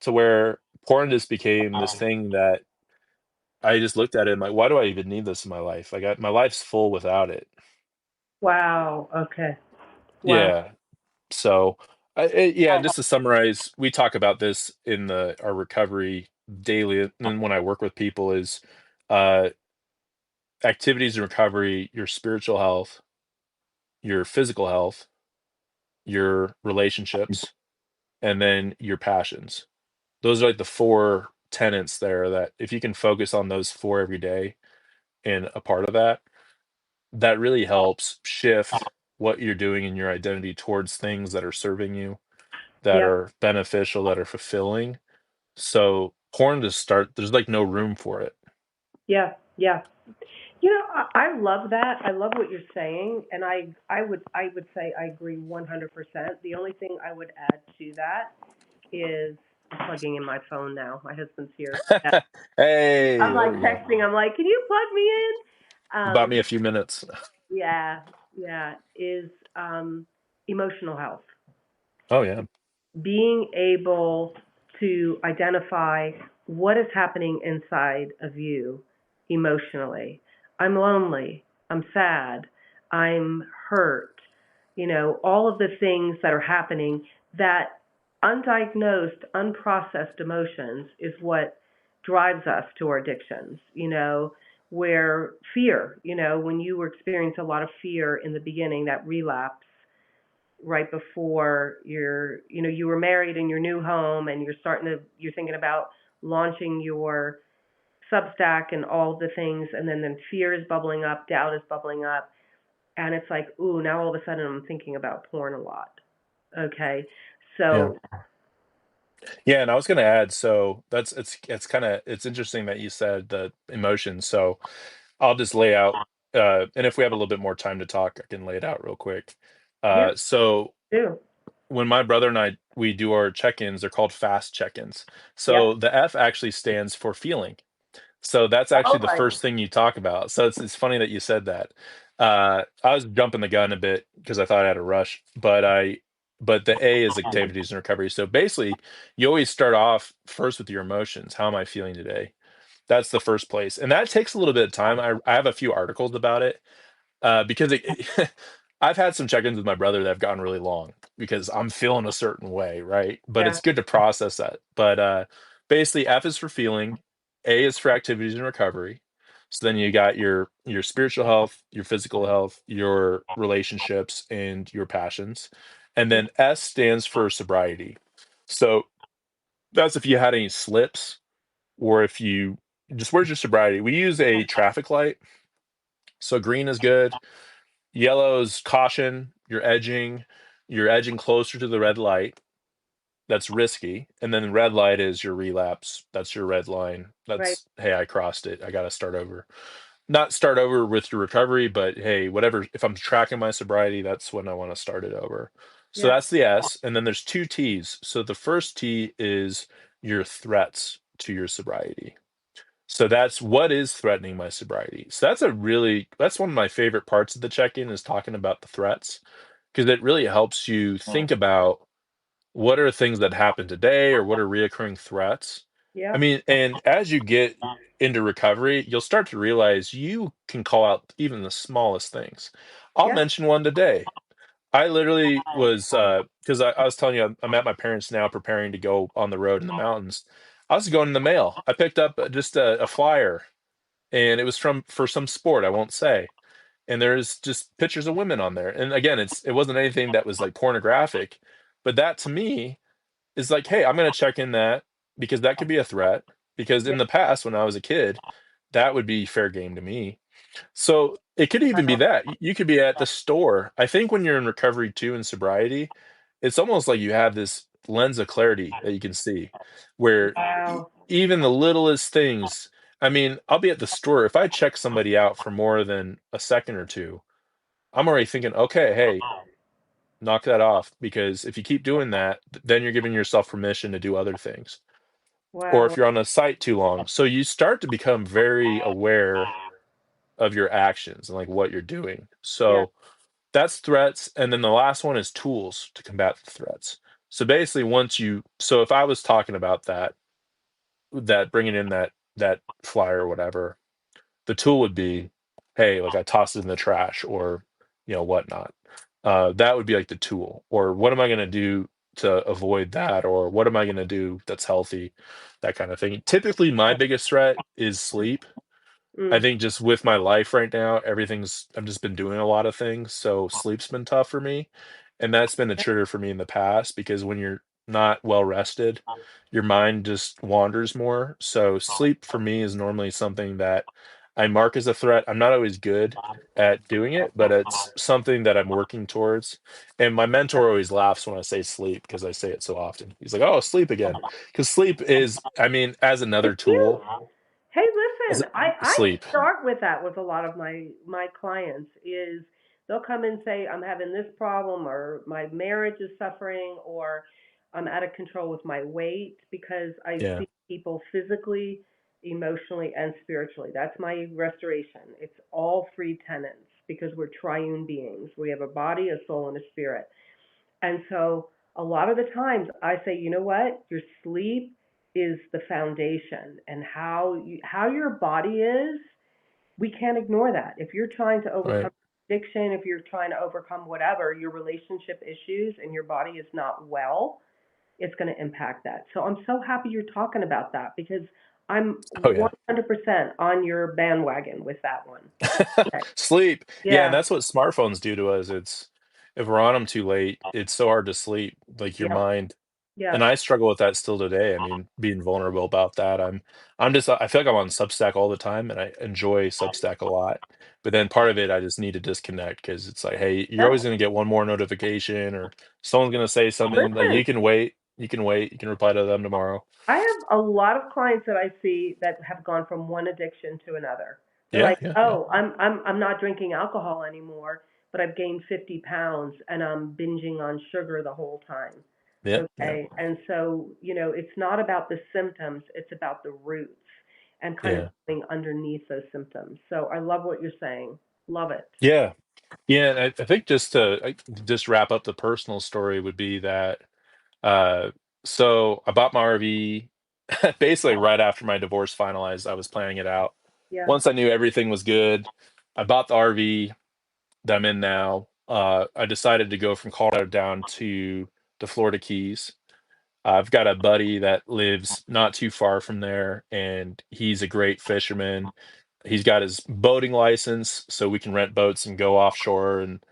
B: to where porn just became this thing that I just looked at it and like, why do I even need this in my life? Like my life's full without it.
A: Wow. Okay. Wow.
B: Yeah. So, yeah, and just to summarize, we talk about this in the our recovery daily, and when I work with people, is uh, activities in recovery, your spiritual health, your physical health, your relationships, and then your passions. Those are like the four tenets there that if you can focus on those four every day and a part of that, that really helps shift what you're doing in your identity towards things that are serving you, that
A: Yeah.
B: are beneficial, that are fulfilling. So porn to start, there's like no room for it.
A: Yeah. Yeah. You know, I love that. I love what you're saying, and I would say I agree 100%. The only thing I would add to that is I'm plugging in my phone now. My husband's here. Yeah. I'm
B: Hey, there
A: like
B: we go.
A: texting. I'm like, can you plug me in?
B: Bought me a few minutes.
A: Yeah, yeah. Is emotional health.
B: Oh yeah.
A: Being able to identify what is happening inside of you emotionally. I'm lonely. I'm sad. I'm hurt. You know, all of the things that are happening that undiagnosed, unprocessed emotions is what drives us to our addictions. You know, where fear, you know, when you were experiencing a lot of fear in the beginning, that relapse right before you were married in your new home and you're thinking about launching your Substack and all the things, and then fear is bubbling up, doubt is bubbling up, and it's like, ooh, now all of a sudden I'm thinking about porn a lot. Okay,
B: Yeah.
A: so
B: Yeah, and I was gonna add, so it's kind of it's interesting that you said the emotions. So I'll just lay out, and if we have a little bit more time to talk, I can lay it out real quick.
A: yeah,
B: So
A: do,
B: when my brother and I we do our check-ins, they're called fast check-ins. So
A: yep,
B: the F actually stands for feeling. So that's actually
A: oh
B: the
A: my,
B: first thing you talk about. So it's funny that you said that. I was jumping the gun a bit because I thought I had a rush, but the A is activities and recovery. So basically, you always start off first with your emotions. How am I feeling today? That's the first place, and that takes a little bit of time. I have a few articles about it because I've had some check-ins with my brother that have gotten really long because I'm feeling a certain way, right? But
A: yeah,
B: it's good to process that. But basically, F is for feeling, A is for activities and recovery. So then you got your spiritual health, your physical health, your relationships, and your passions. And
A: yeah,
B: then S stands for sobriety. So that's if you had any slips or if you just where's your sobriety? We use a traffic light. So green is good. Yellow's caution, you're edging closer to the red light. That's risky. And then red light is your relapse. That's your red line.
A: right,
B: That's, hey, I crossed it. I got to start over. Not start over with your recovery, but hey, whatever. If I'm tracking my sobriety, that's when I want to start it over. So
A: yeah,
B: that's the S. And then there's two T's. So the first T is your threats to your sobriety. So that's what is threatening my sobriety. So that's one of my favorite parts of the check-in is talking about the threats because it really helps you think about what are things that happen today or what are reoccurring threats. I
A: yeah,
B: mean, and as you get into recovery, you'll start to realize you can call out even the smallest things. I'll
A: yeah,
B: mention one today. I literally was because I was telling you I'm at my parents now preparing to go on the road in the mountains. I was going in the mail. I picked up just a flyer and it was from for some sport I won't say. And there's just pictures of women on there. And again, it wasn't anything that was like pornographic, but that to me is like, hey, I'm gonna check in that because that could be a threat. Because
A: yeah,
B: in the past, when I was a kid, that would be fair game to me. So it could even be that you could be at the store. I think when you're in recovery too in sobriety, it's almost like you have this lens of clarity that you can see where
A: wow,
B: even the littlest things. I mean, I'll be at the store. If I check somebody out for more than a second or two, I'm already thinking, okay, hey, knock that off. Because if you keep doing that, then you're giving yourself permission to do other things. Or
A: Wow.
B: if you're on a site too long. So you start to become very aware of your actions and like what you're doing.
A: Yeah.
B: So that's threats. And then the last one is tools to combat the threats. So basically, so if I was talking about that bringing in that flyer or whatever, the tool would be, hey, like I tossed it in the trash or whatnot. That would be like the tool. Or what am I going to do to avoid that? Or what am I going to do that's healthy? That kind of thing. Typically, my biggest threat is sleep. I
A: Mm.
B: think just with my life right now, I've just been doing a lot of things, so sleep's been tough for me, and that's been a trigger for me in the past because when you're not well rested, your mind just wanders more. So sleep for me is normally something that I mark as a threat. I'm not always good at doing it, but it's something that I'm working towards. And my mentor always laughs when I say sleep because I say it so often. He's like, "Oh, sleep again," because sleep is, I mean, as another
A: It's huge.
B: tool,
A: Hey,
B: as
A: listen, I
B: sleep.
A: start with that with a lot of my clients is they'll come and say I'm having this problem or my marriage is suffering or I'm out of control with my weight because I
B: Yeah.
A: see people physically, emotionally, and spiritually. That's my restoration. It's all three tenets because we're triune beings. We have a body, a soul, and a spirit. And so a lot of the times I say, you know what? Your sleep is the foundation and how your body is, we can't ignore that. If you're trying to
B: Right.
A: overcome addiction, if you're trying to overcome whatever, your relationship issues and your body is not well, it's going to impact that. So I'm so happy you're talking about that because I'm
B: Oh yeah.
A: 100% on your bandwagon with that one. Okay.
B: Sleep. Yeah, and
A: Yeah.
B: that's what smartphones do to us. It's if we're on them too late, it's so hard to sleep, like your
A: Yeah.
B: mind.
A: Yeah.
B: And I struggle with that still today. I mean, being vulnerable about that. I'm just I feel like I'm on Substack all the time and I enjoy Substack a lot. But then part of it I just need to disconnect because it's like, hey, you're
A: No.
B: always gonna get one more notification or someone's gonna say something like
A: Listen,
B: you can reply to them tomorrow.
A: I have a lot of clients that I see that have gone from one addiction to another. They're
B: Yeah,
A: like,
B: yeah, yeah.
A: "Oh, I'm not drinking alcohol anymore, but I've gained 50 pounds and I'm binging on sugar the whole time."
B: Yeah, yeah,
A: Okay, and so it's not about the symptoms; it's about the roots and kind of
B: yeah.
A: going underneath those symptoms. So I love what you're saying. Love it.
B: Yeah. Yeah, and I think just wrap up the personal story would be that uh, so I bought my RV basically right after my divorce finalized. I was planning it out.
A: Yeah,
B: Once I knew everything was good, I bought the RV that I'm in now. I decided to go from Colorado down to the Florida Keys. I've got a buddy that lives not too far from there, and he's a great fisherman. He's got his boating license, so we can rent boats and go offshore. And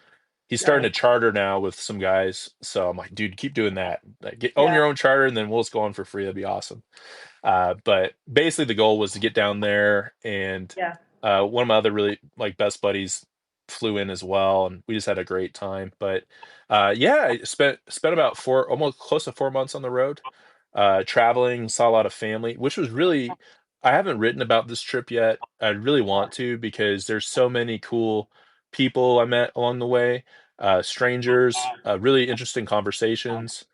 B: he's starting
A: nice.
B: to charter now with some guys. So I'm like, dude, keep doing that. Like, own
A: Yeah,
B: your own charter, and then we'll just go on for free. That'd be awesome. But basically, the goal was to get down there, and
A: yeah.
B: one of my other really like best buddies flew in as well, and we just had a great time. But yeah, I spent about almost close to 4 months on the road, traveling. Saw a lot of family, which was really. I haven't written about this trip yet. I really want to because there's so many cool people I met along the way, strangers, really interesting conversations.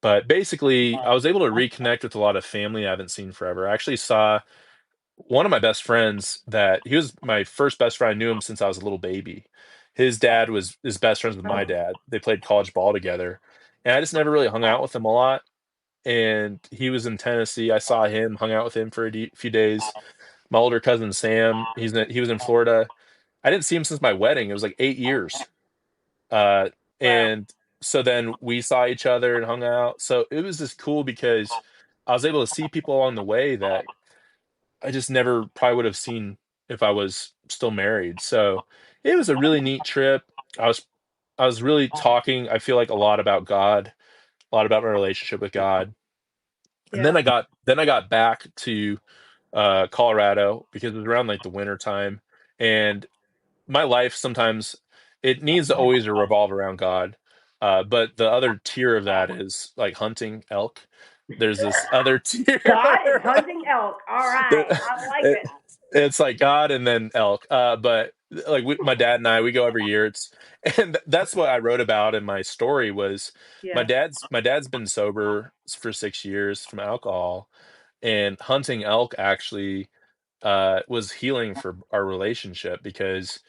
B: But basically, I was able to reconnect with a lot of family I haven't seen forever. I actually saw one of my best friends that he was my first best friend. I knew him since I was a little baby. His dad was his best friends with my
A: Oh,
B: dad. They played college ball together. And I just never really hung out with him a lot. And he was in Tennessee. I saw him, hung out with him for few days. My older cousin Sam, he was in Florida. I didn't see him since my wedding. It was like 8 years. Uh,
A: wow.
B: and so then we saw each other and hung out. So it was just cool because I was able to see people along the way that I just never probably would have seen if I was still married. So it was a really neat trip. I was really talking, I feel like a lot about God, a lot about my relationship with God. And
A: Yeah,
B: then I got back to Colorado because it was around like the winter time. And my life sometimes it needs to always revolve around God. But the other tier of that is like hunting elk. There's this other tier.
A: God is hunting elk. All right,
B: there,
A: I like it.
B: It's like God and then elk. But like my dad and I, we go every year. It's and that's what I wrote about in my story was
A: Yeah.
B: my dad's been sober for 6 years from alcohol, and hunting elk actually was healing for our relationship because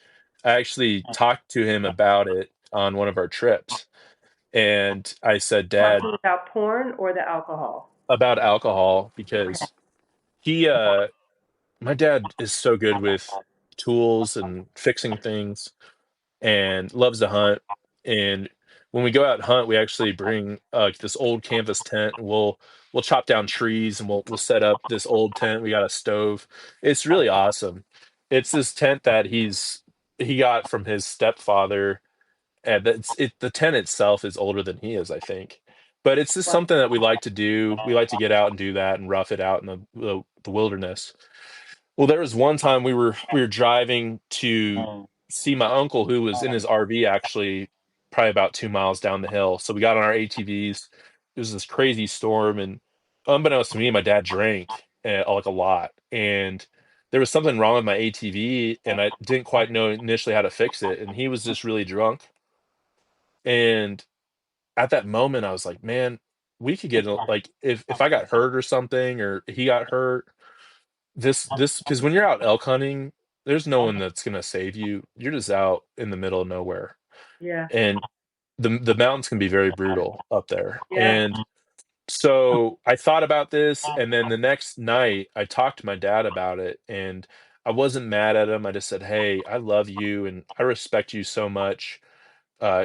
B: I actually talked to him about it on one of our trips, and I said, "Dad,
A: Talking about porn or the alcohol?
B: about alcohol,"
A: Okay.
B: because he my dad is so good with tools and fixing things and loves to hunt. And when we go out and hunt, we actually bring this old canvas tent, and we'll chop down trees and we'll set up this old tent. We got a stove. It's really awesome. It's this tent that he got from his stepfather, and the tent itself is older than he is, I think. But it's just
A: Wow.
B: something that we like to do. We like to get out and do that and rough it out in the wilderness. Well, there was one time we were driving to see my uncle who was in his RV actually probably about 2 miles down the hill. So we got on our ATVs. It was this crazy storm, and unbeknownst to me, my dad drank like a lot, and there was something wrong with my ATV, and I didn't quite know initially how to fix it. And he was just really drunk, and at that moment, I was like, man, we could get like if I got hurt or something, or he got hurt, this because when you're out elk hunting, there's no one that's gonna save you. You're just out in the middle of nowhere,
A: Yeah.
B: and the mountains can be very brutal up there.
A: Yeah.
B: And so I thought about this, and then the next night I talked to my dad about it, and I wasn't mad at him. I just said, "Hey, I love you and I respect you so much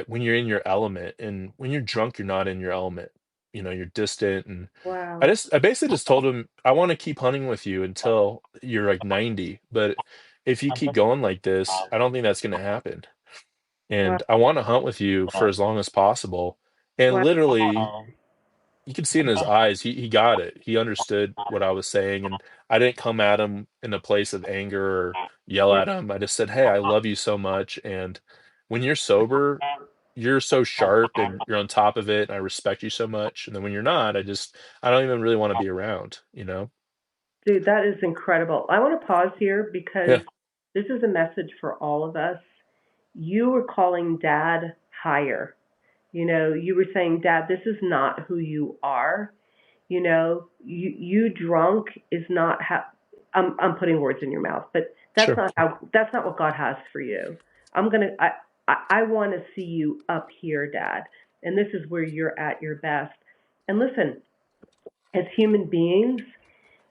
B: when you're in your element, and when you're drunk, you're not in your element. You know, you're distant." And
A: Wow.
B: I basically just told him, I want to keep hunting with you until you're like 90, but if you keep going like this, I don't think that's going to happen.
A: Wow.
B: And I want to hunt with you for as long as possible. And
A: Wow.
B: literally, you could see in his eyes, he got it. He understood what I was saying, and I didn't come at him in a place of anger or yell
A: Yeah.
B: at him. I just said, "Hey, I love you so much, and when you're sober, you're so sharp and you're on top of it, and I respect you so much. And then when you're not, I don't even really want to be around, you know?"
A: Dude, that is incredible. I want to pause here because
B: Yeah,
A: this is a message for all of us. You were calling dad higher. You were saying, Dad, this is not who you are. You drunk is not how. I'm putting words in your mouth, but that's
B: sure.
A: not how. That's not what God has for you. I'm gonna. I want to see you up here, Dad, and this is where you're at your best. And listen, as human beings,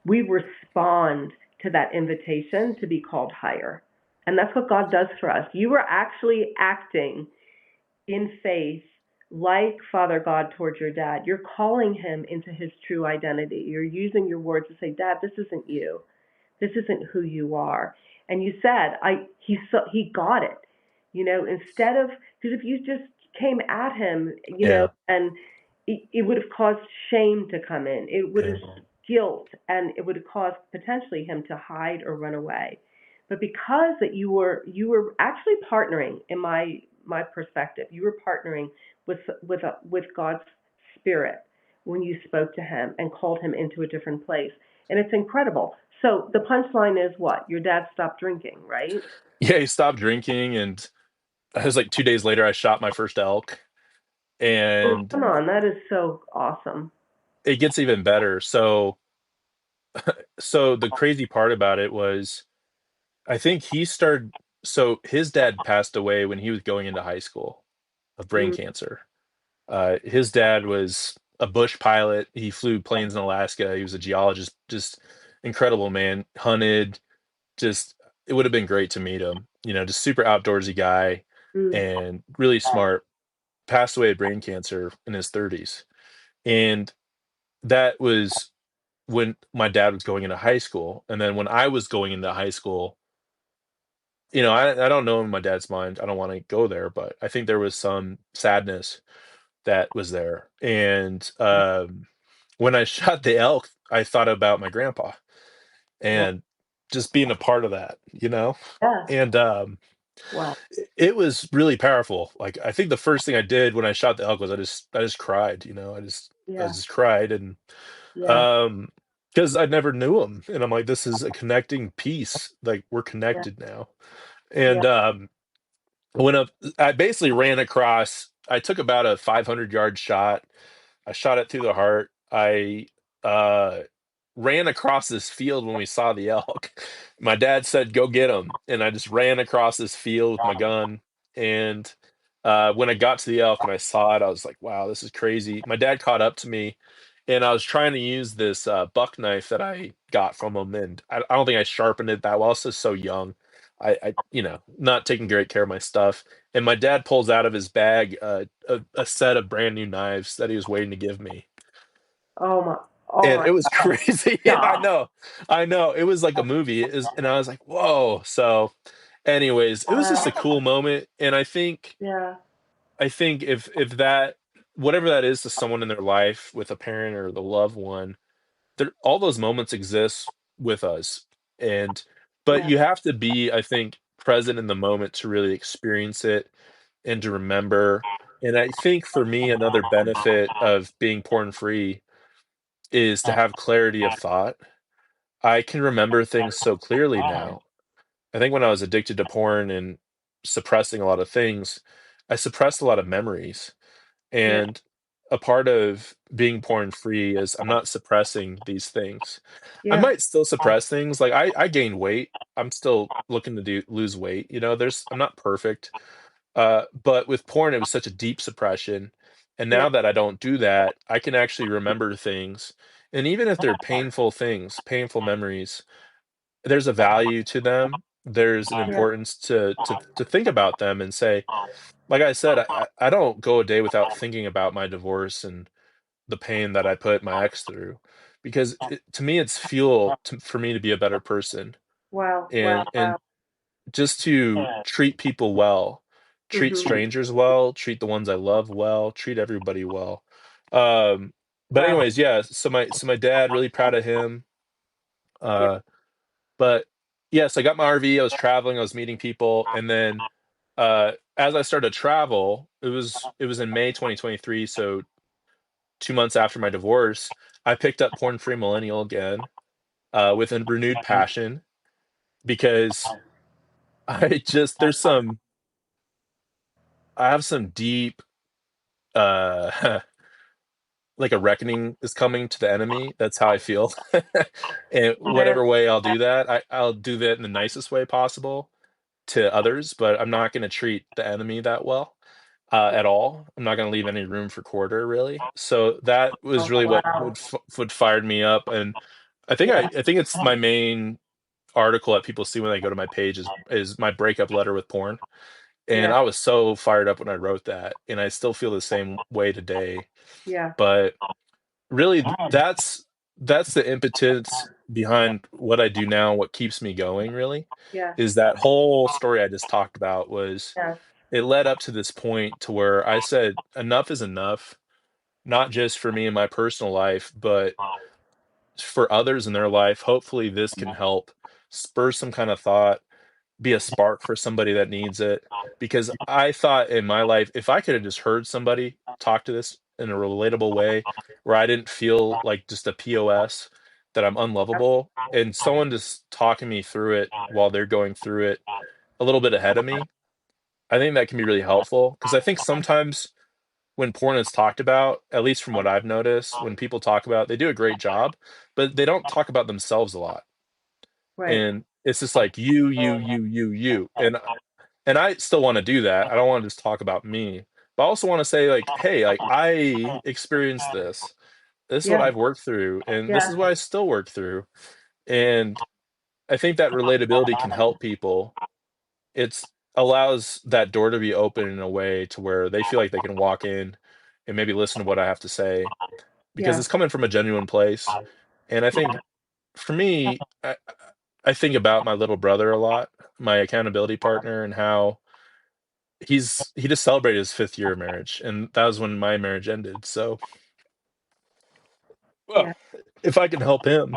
A: we respond to that invitation to be called higher, and that's what God does for us. You were actually acting in faith like Father God towards your dad. You're calling him into his true identity. You're using your words to say, Dad, this isn't you. This isn't who you are. And you said, he got it. Instead of, because if you just came at him,
B: Yeah,
A: and it would have caused shame to come in. It would have
B: yeah.
A: guilt, and it would have caused potentially him to hide or run away. But because that you were actually partnering in my perspective, you were partnering with God's spirit when you spoke to him and called him into a different place. And it's incredible. So the punchline is what? Your dad stopped drinking, right?
B: Yeah, he stopped drinking, and I was like 2 days later, I shot my first elk,
A: Oh,
B: and
A: come on, that is so awesome.
B: it gets even better. So the crazy part about it was, I think he started, so his dad passed away when he was going into high school of brain
A: Mm,
B: cancer. His dad was a bush pilot. He flew planes in Alaska. He was a geologist, just incredible man. Hunted, just it would have been great to meet him. You know, just super outdoorsy guy
A: mm,
B: and really smart. Passed away of brain cancer in his 30s. And that was when my dad was going into high school. And then when I was going into high school, I don't know in my dad's mind. I don't want to go there, but I think there was some sadness that was there. And when I shot the elk, I thought about my grandpa
A: wow.
B: and just being a part of that, you know?
A: Yeah.
B: And
A: Wow.
B: it was really powerful. Like I think the first thing I did when I shot the elk was I just cried, I
A: Yeah.
B: just cried. And
A: Yeah.
B: um because I never knew him, and I'm like, this is a connecting piece. Like we're
A: Yeah.
B: connected now.
A: Yeah.
B: And when I basically ran across, I took about a 500-yard shot. I shot it through the heart. I uh, ran across this field when we saw the elk. My dad said, "Go get him," and I just ran across this field with my gun. And when I got to the elk and I saw it, I was like, "Wow, this is crazy." My dad caught up to me, and I was trying to use this buck knife that I got from him, and I don't think I sharpened it that well. I was just so young. Not taking great care of my stuff. And my dad pulls out of his bag a set of brand new knives that he was waiting to give me.
A: Oh my. Oh
B: And
A: my
B: it was
A: God.
B: crazy. Yeah, I
A: Stop.
B: know. I know. It was like a movie. And I was like, whoa. So, anyways, it was just a
A: Wow.
B: cool moment. And
A: Yeah.
B: I think if that whatever that is to someone in their life with a parent or the loved one, all those moments exist with us. And but
A: Yeah.
B: you have to be, I think, present in the moment to really experience it and to remember. And I think for me, another benefit of being porn free is to have clarity of thought. I can remember things so clearly now. I think when I was addicted to porn and suppressing a lot of things, I suppressed a lot of memories.
A: Yeah.
B: And a part of being porn free is I'm not suppressing these things. I
A: Yeah.
B: might still suppress things. Like I gained weight. I'm still looking to lose weight. I'm not perfect. But with porn, it was such a deep suppression. And
A: Yeah.
B: now that I don't do that, I can actually remember things. And even if they're painful things, painful memories, there's a value to them. There's an
A: Yeah.
B: importance to think about them and say, like I said, I don't go a day without thinking about my divorce and the pain that I put my ex through, because to me it's fuel for me to be a better person,
A: Wow. Wow.
B: and
A: Wow.
B: just to treat people well, treat
A: Mhm.
B: strangers well, treat the ones I love well, treat everybody well. Um, but
A: Wow.
B: anyways, yeah. So my dad, really proud of him.
A: Yeah.
B: Uh, but yes, I got my RV. I was traveling. I was meeting people, and then as I started to travel, it was in May 2023, so 2 months after my divorce. I picked up Porn Free Millennial again with a renewed passion because I just I have some deep uh like a reckoning is coming to the enemy. That's how I feel. And
A: Yeah.
B: whatever way I'll do that, I'll do that in the nicest way possible to others, but I'm not going to treat the enemy that well at all. I'm not going to leave any room for quarter, really. So that was
A: Oh,
B: really what
A: wow.
B: what fired me up. And
A: Yeah.
B: I think it's my main article that people see when they go to my page is my breakup letter with porn. And
A: Yeah.
B: I was so fired up when I wrote that, and I still feel the same way today.
A: Yeah.
B: But really, that's the impetus behind what I do now, what keeps me going, really,
A: Yeah.
B: is that whole story I just talked about. Was
A: Yes.
B: it led up to this point to where I said enough is enough, not just for me in my personal life, but for others in their life. Hopefully this can help spur some kind of thought, be a spark for somebody that needs it. Because I thought in my life, if I could have just heard somebody talk to this in a relatable way, where I didn't feel like just a POS, that I'm unlovable, and someone just talking me through it while they're going through it a little bit ahead of me, I think that can be really helpful. Because I think sometimes when porn is talked about, at least from what I've noticed, when people talk about it, they do a great job, but they don't talk about themselves a lot.
A: Right.
B: And it's just like you. And I still want to do that. I don't want to just talk about me. But I also want to say, like, hey, like I experienced this. This is what
A: Yeah.
B: I've worked through, and this
A: Yeah.
B: is what I still work through. And I think that relatability can help people. It's allows that door to be open in a way to where they feel like they can walk in and maybe listen to what I have to say, because
A: Yeah.
B: it's coming from a genuine place. And I think for me, I think about my little brother a lot, my accountability partner, and how he just celebrated his 5th year of marriage, and that was when my marriage ended. So, well,
A: Yeah.
B: if I can help him,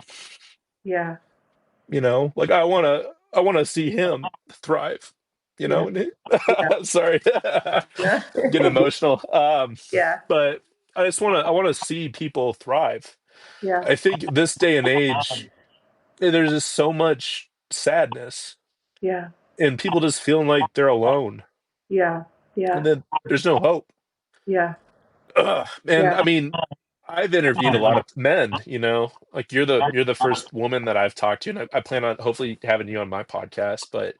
A: Yeah.
B: like I wanna see him thrive,
A: Yeah.
B: and
A: Yeah.
B: sorry,
A: Yeah.
B: getting emotional.
A: Yeah.
B: But I wanna see people thrive,
A: Yeah.
B: I think this day and age, there's just so much sadness
A: Yeah.
B: and people just feeling like they're alone
A: Yeah. Yeah.
B: and then there's no hope.
A: Yeah.
B: Ugh. And
A: Yeah.
B: I mean, I've interviewed a lot of men, like you're the first woman that I've talked to, and I plan on hopefully having you on my podcast. But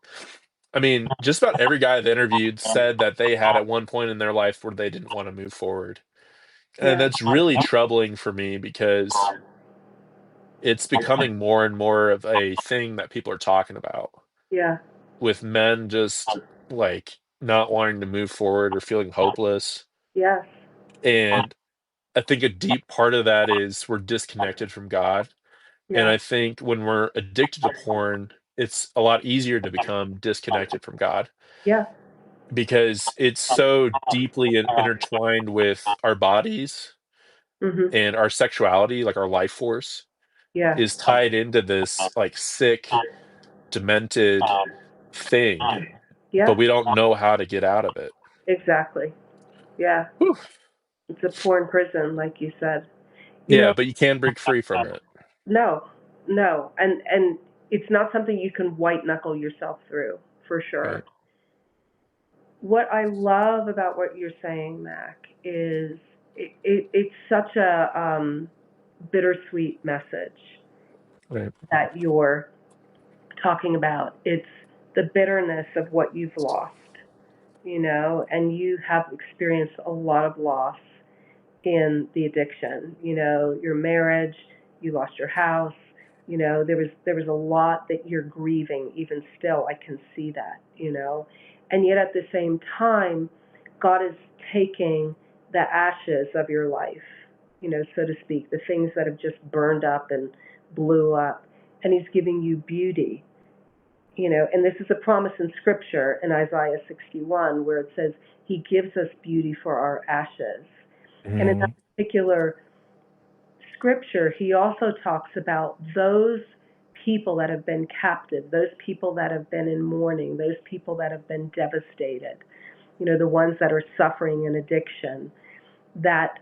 B: I mean, just about every guy I've interviewed said that they had at one point in their life where they didn't want to move forward. And
A: Yeah.
B: that's really troubling for me because it's becoming more and more of a thing that people are talking about
A: Yeah.
B: with men just like not wanting to move forward or feeling hopeless.
A: Yes.
B: And I think a deep part of that is we're disconnected from God. And
A: Yeah.
B: I think when we're addicted to porn, it's a lot easier to become disconnected from God
A: Yeah.
B: because it's so deeply intertwined with our bodies
A: Mhm.
B: and our sexuality, like our life force
A: Yeah.
B: is tied into this like sick, demented thing, but
A: Yeah.
B: we don't know how to get out of it.
A: Exactly. Yeah.
B: Whew.
A: It's a porn prison, like you said. You
B: Yeah,
A: know,
B: but you can break free from it.
A: no, no, and it's not something you can white knuckle yourself through for sure.
B: Right.
A: What I love about what you're saying, Mac, is it's such a bittersweet message
B: Right.
A: that you're talking about. It's the bitterness of what you've lost, and you have experienced a lot of loss in the addiction. Your marriage, you lost your house. There was a lot that you're grieving even still. I can see that. And yet at the same time, God is taking the ashes of your life, so to speak, the things that have just burned up and blew up, and he's giving you beauty. And this is a promise in scripture in Isaiah 61 where it says he gives us beauty for our ashes. And in that
B: Mhm.
A: particular scripture, he also talks about those people that have been captive, those people that have been in mourning, those people that have been devastated, the ones that are suffering in addiction, that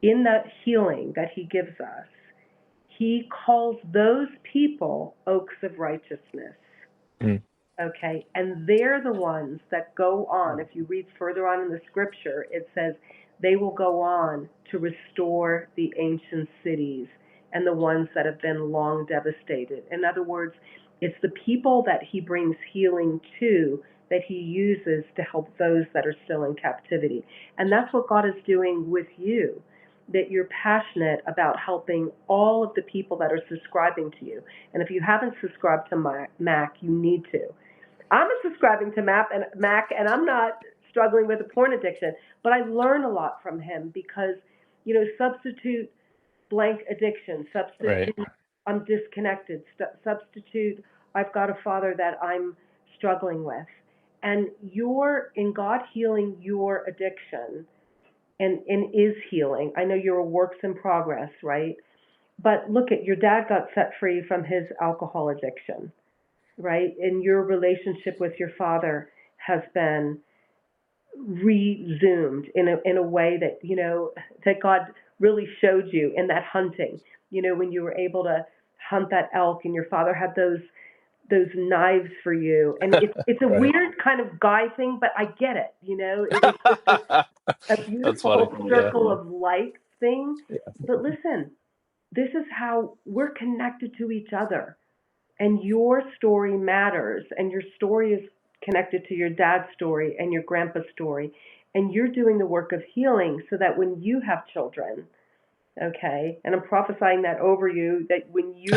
A: in that healing that he gives us, he calls those people oaks of righteousness.
B: Mhm.
A: Okay, and they're the ones that go on. If you read further on in the scripture, it says they will go on to restore the ancient cities and the ones that have been long devastated. In other words, it's the people that he brings healing to that he uses to help those that are still in captivity. And that's what God is doing with you, that you're passionate about helping all of the people that are subscribing to you. And if you haven't subscribed to Mac, you need to. I'm subscribing to Mac, and I'm not struggling with a porn addiction, but I learn a lot from him because, substitute blank addiction,
B: Right.
A: substitute I'm disconnected, substitute I've got a father that I'm struggling with. And you're in God healing your addiction and is healing. I know you're a works in progress, right? But look at your dad got set free from his alcohol addiction, right? And your relationship with your father has been resumed in a way that that God really showed you in that hunting. When you were able to hunt that elk, and your father had those knives for you, and it's a
B: Right.
A: weird kind of guy thing, but I get it. It's just a
B: That's funny.
A: beautiful
B: Yeah.
A: circle of light thing.
B: Yeah.
A: But listen, this is how we're connected to each other, and your story matters, and your story is connected to your dad's story and your grandpa's story, and you're doing the work of healing so that when you have children, okay, and I'm prophesying that over you, that when you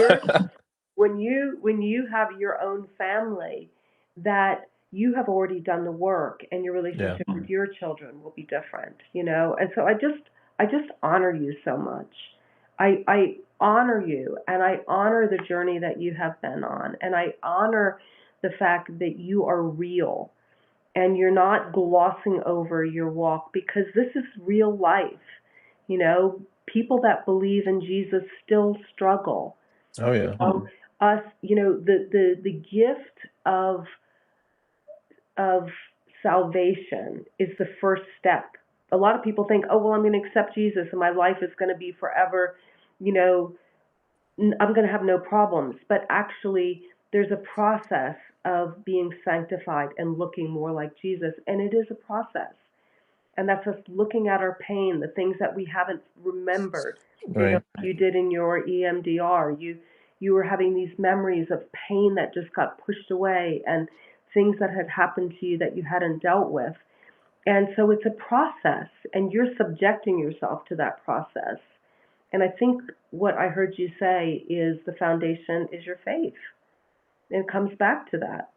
A: have your own family, that you have already done the work, and your
B: Yeah.
A: relationship with your children will be different. And so I just honor you so much. I honor you, and I honor the journey that you have been on, and I honor the fact that you are real and you're not glossing over your walk, because this is real life. People that believe in Jesus still struggle.
B: Oh
A: you
B: yeah.
A: know us, the gift of salvation is the first step. A lot of people think, oh well, I'm going to accept Jesus and my life is going to be forever, you know, I'm going to have no problems. But actually, there's a process of being sanctified and looking more like Jesus. And it is a process. And that's us looking at our pain, the things that we haven't remembered.
B: Right.
A: You did in your EMDR. You were having these memories of pain that just got pushed away and things that had happened to you that you hadn't dealt with. And so it's a process, and you're subjecting yourself to that process. And I think what I heard you say is the foundation is your faith. And it comes back to that.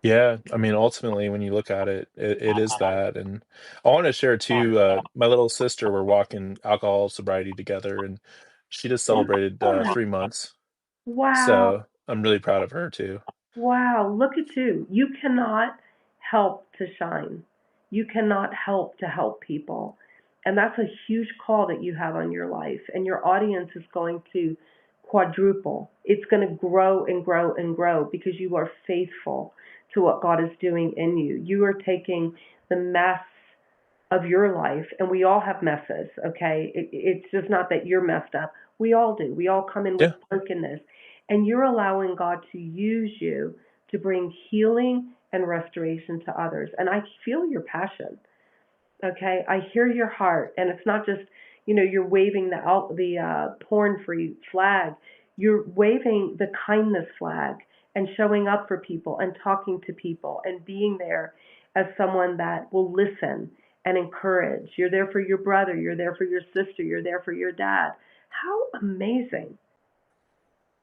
B: Yeah, I mean, ultimately, when you look at it, it is that, and I wanna share too, my little sister, we're walking alcohol sobriety together, and she just celebrated, 3 months,
A: Wow.
B: so I'm really proud of her too.
A: Wow, look at you. You cannot help to shine. You cannot help to help people. And that's a huge call that you have on your life. And your audience is going to quadruple. It's going to grow and grow and grow because you are faithful to what God is doing in you. You are taking the mess of your life, and we all have messes, okay? It's just not that you're messed up. We all do. We all come in with
B: Yeah.
A: brokenness, and you're allowing God to use you to bring healing and restoration to others. And I feel your passion. Okay, I hear your heart, and it's not just you're waving the porn-free flag. You're waving the kindness flag and showing up for people and talking to people and being there as someone that will listen and encourage. You're there for your brother. You're there for your sister. You're there for your dad. How amazing!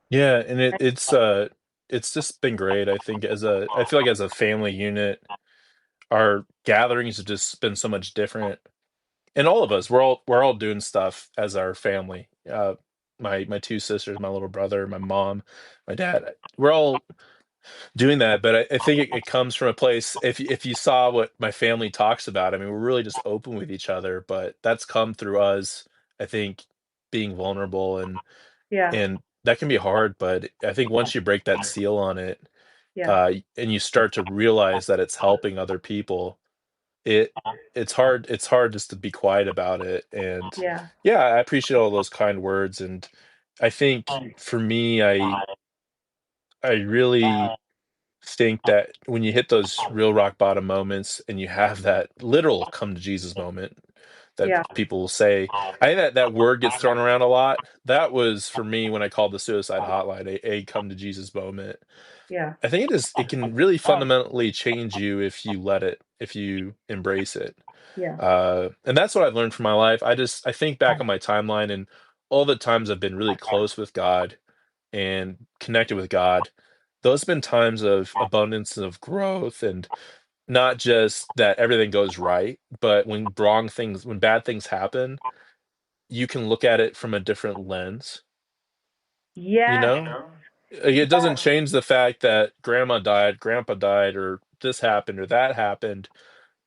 B: Yeah, and it's just been great, I think I feel like as a family unit, our gatherings have just been so much different, and all of us, we're all doing stuff as our family, my 2 sisters, my little brother, my mom, my dad, we're all doing that, but I think it comes from a place. If you saw what my family talks about, I mean, we're really just open with each other, but that's come through us, I think, being vulnerable,
A: Yeah,
B: and that can be hard, but I think once you break that seal on it,
A: yeah,
B: and you start to realize that it's helping other people, it it's hard just to be quiet about it, and
A: yeah,
B: yeah, I appreciate all those kind words, and I think for me, I really think that when you hit those real rock bottom moments and you have that literal come to Jesus moment that
A: yeah,
B: people will say, I think that that word gets thrown around a lot. That was for me when I called the suicide hotline a come to Jesus moment.
A: yeah,
B: I think it can really fundamentally change you if you let it, if you embrace it.
A: yeah,
B: And that's what I've learned from my life. I think back on my timeline and all the times I've been really close with God and connected with God, those have been times of abundance of growth, and not just that everything goes right, but when bad things happen, you can look at it from a different lens, you
A: yes,
B: know? It doesn't change the fact that grandma died, grandpa died, or this happened or that happened,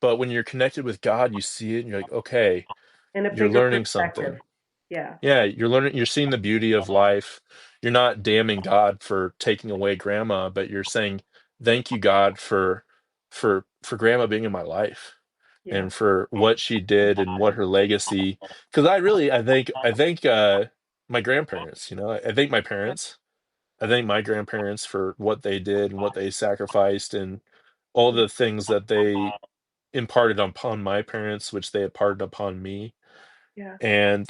B: but when you're connected with God, you see it and you're like, okay,
A: in a
B: you're
A: bigger
B: learning
A: perspective.
B: something.
A: Yeah,
B: Yeah, you're seeing the beauty of life. You're not damning God for taking away grandma, but you're saying, "Thank you, God, for grandma being in my life
A: yeah,
B: and for what she did and what her legacy." Because I think my grandparents, I thank my parents. I thank my grandparents for what they did and what they sacrificed and all
A: yeah,
B: the things that they imparted upon my parents, which they imparted upon me.
A: yeah,
B: And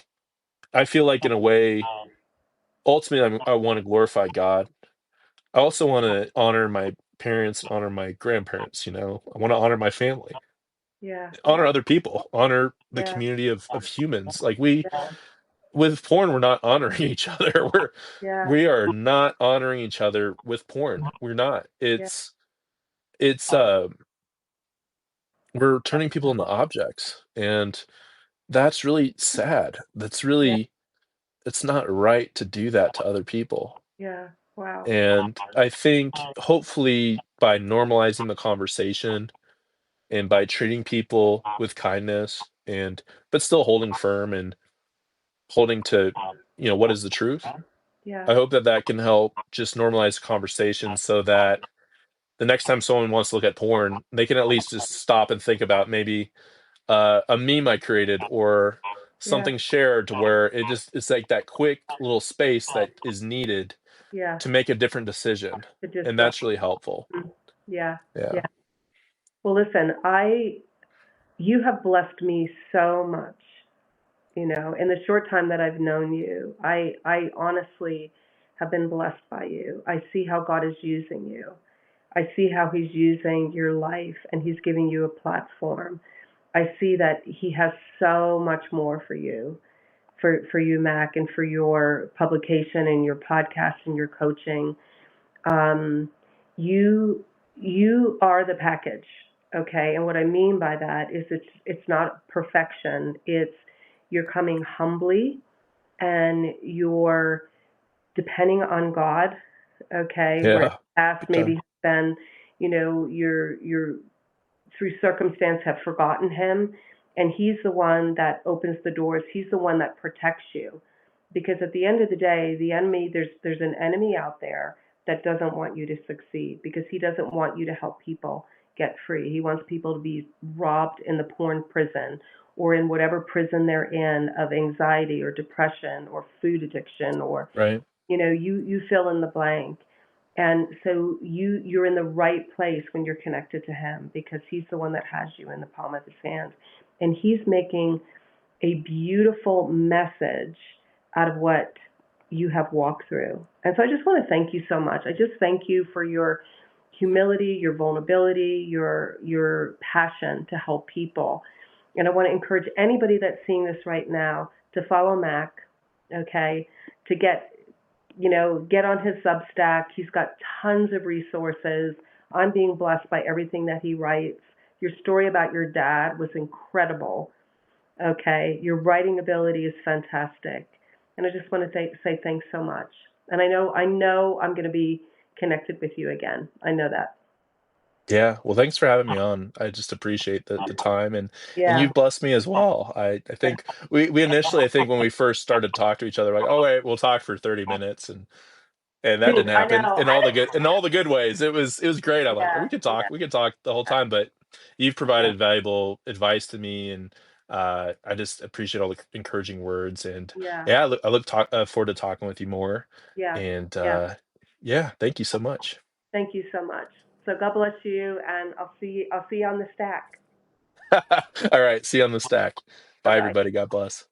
B: I feel like in a way, ultimately, I want to glorify God. I also want to honor my parents and honor my grandparents. I want to honor my family,
A: yeah,
B: honor other people, honor the
A: yeah,
B: community of humans. Like with porn, we're not honoring each other.
A: yeah,
B: We are not honoring each other with porn. We're not.
A: yeah,
B: It's we're turning people into objects, and that's really sad.
A: yeah,
B: It's not right to do that to other people.
A: yeah. Wow.
B: And I think hopefully by normalizing the conversation and by treating people with kindness and but still holding firm and holding to, what is the truth?
A: Yeah,
B: I hope that that can help just normalize the conversation so that the next time someone wants to look at porn, they can at least just stop and think about maybe a meme I created or
A: Yeah.
B: something shared to where it's like that quick little space that is needed
A: Yeah.
B: to make a different decision,
A: To just
B: and
A: drop.
B: that's really helpful.
A: Mhm. Yeah. Yeah.
B: Yeah.
A: Well, listen, you have blessed me so much, in the short time that I've known you. I honestly have been blessed by you. I see how God is using you. I see how he's using your life and he's giving you a platform. I see that he has so much more for you, for you, Mac, and for your publication and your podcast and your coaching. Um, you you are the package, okay? And what I mean by that is it's not perfection. It's you're coming humbly and you're depending on God, okay? Where in
B: Yeah.
A: the past
B: Big
A: maybe
B: time.
A: has been, you're through circumstance have forgotten him, and he's the one that opens the doors. He's the one that protects you, because at the end of the day, the enemy there's an enemy out there that doesn't want you to succeed, because he doesn't want you to help people get free. He wants people to be robbed in the porn prison or in whatever prison they're in of anxiety or depression or food addiction or
B: Right.
A: you fill in the blank. And so you're in the right place when you're connected to him, because he's the one that has you in the palm of his hand, and he's making a beautiful message out of what you have walked through. And so I just want to thank you so much. I just thank you for your humility, your vulnerability, your passion to help people. And I want to encourage anybody that's seeing this right now to follow Mac, okay, to get on his Substack. He's got tons of resources. I'm being blessed by everything that he writes. Your story about your dad was incredible. Okay, your writing ability is fantastic, and I just want to say thanks so much. And I know I'm going to be connected with you again. I know that.
B: Yeah. Well, thanks for having me on. I just appreciate the time, and
A: Yeah.
B: you've blessed me as well. I think we initially, I think when we first started to talk to each other, like, oh wait, we'll talk for 30 minutes, and that didn't
A: I
B: happen
A: know.
B: in all the good ways. It was great. I'm like,
A: Yeah. Yeah.
B: we could talk the whole time, but you've
A: Yeah.
B: provided valuable advice to me, and I just appreciate all the encouraging words. And
A: Yeah.
B: yeah, I look forward to talking with you more.
A: Yeah.
B: And
A: Yeah.
B: yeah, thank you so much.
A: Thank you so much. So God bless you, and I'll see you on the stack.
B: All right, see you on the stack.
A: Bye
B: Bye,
A: bye.
B: everybody. God bless.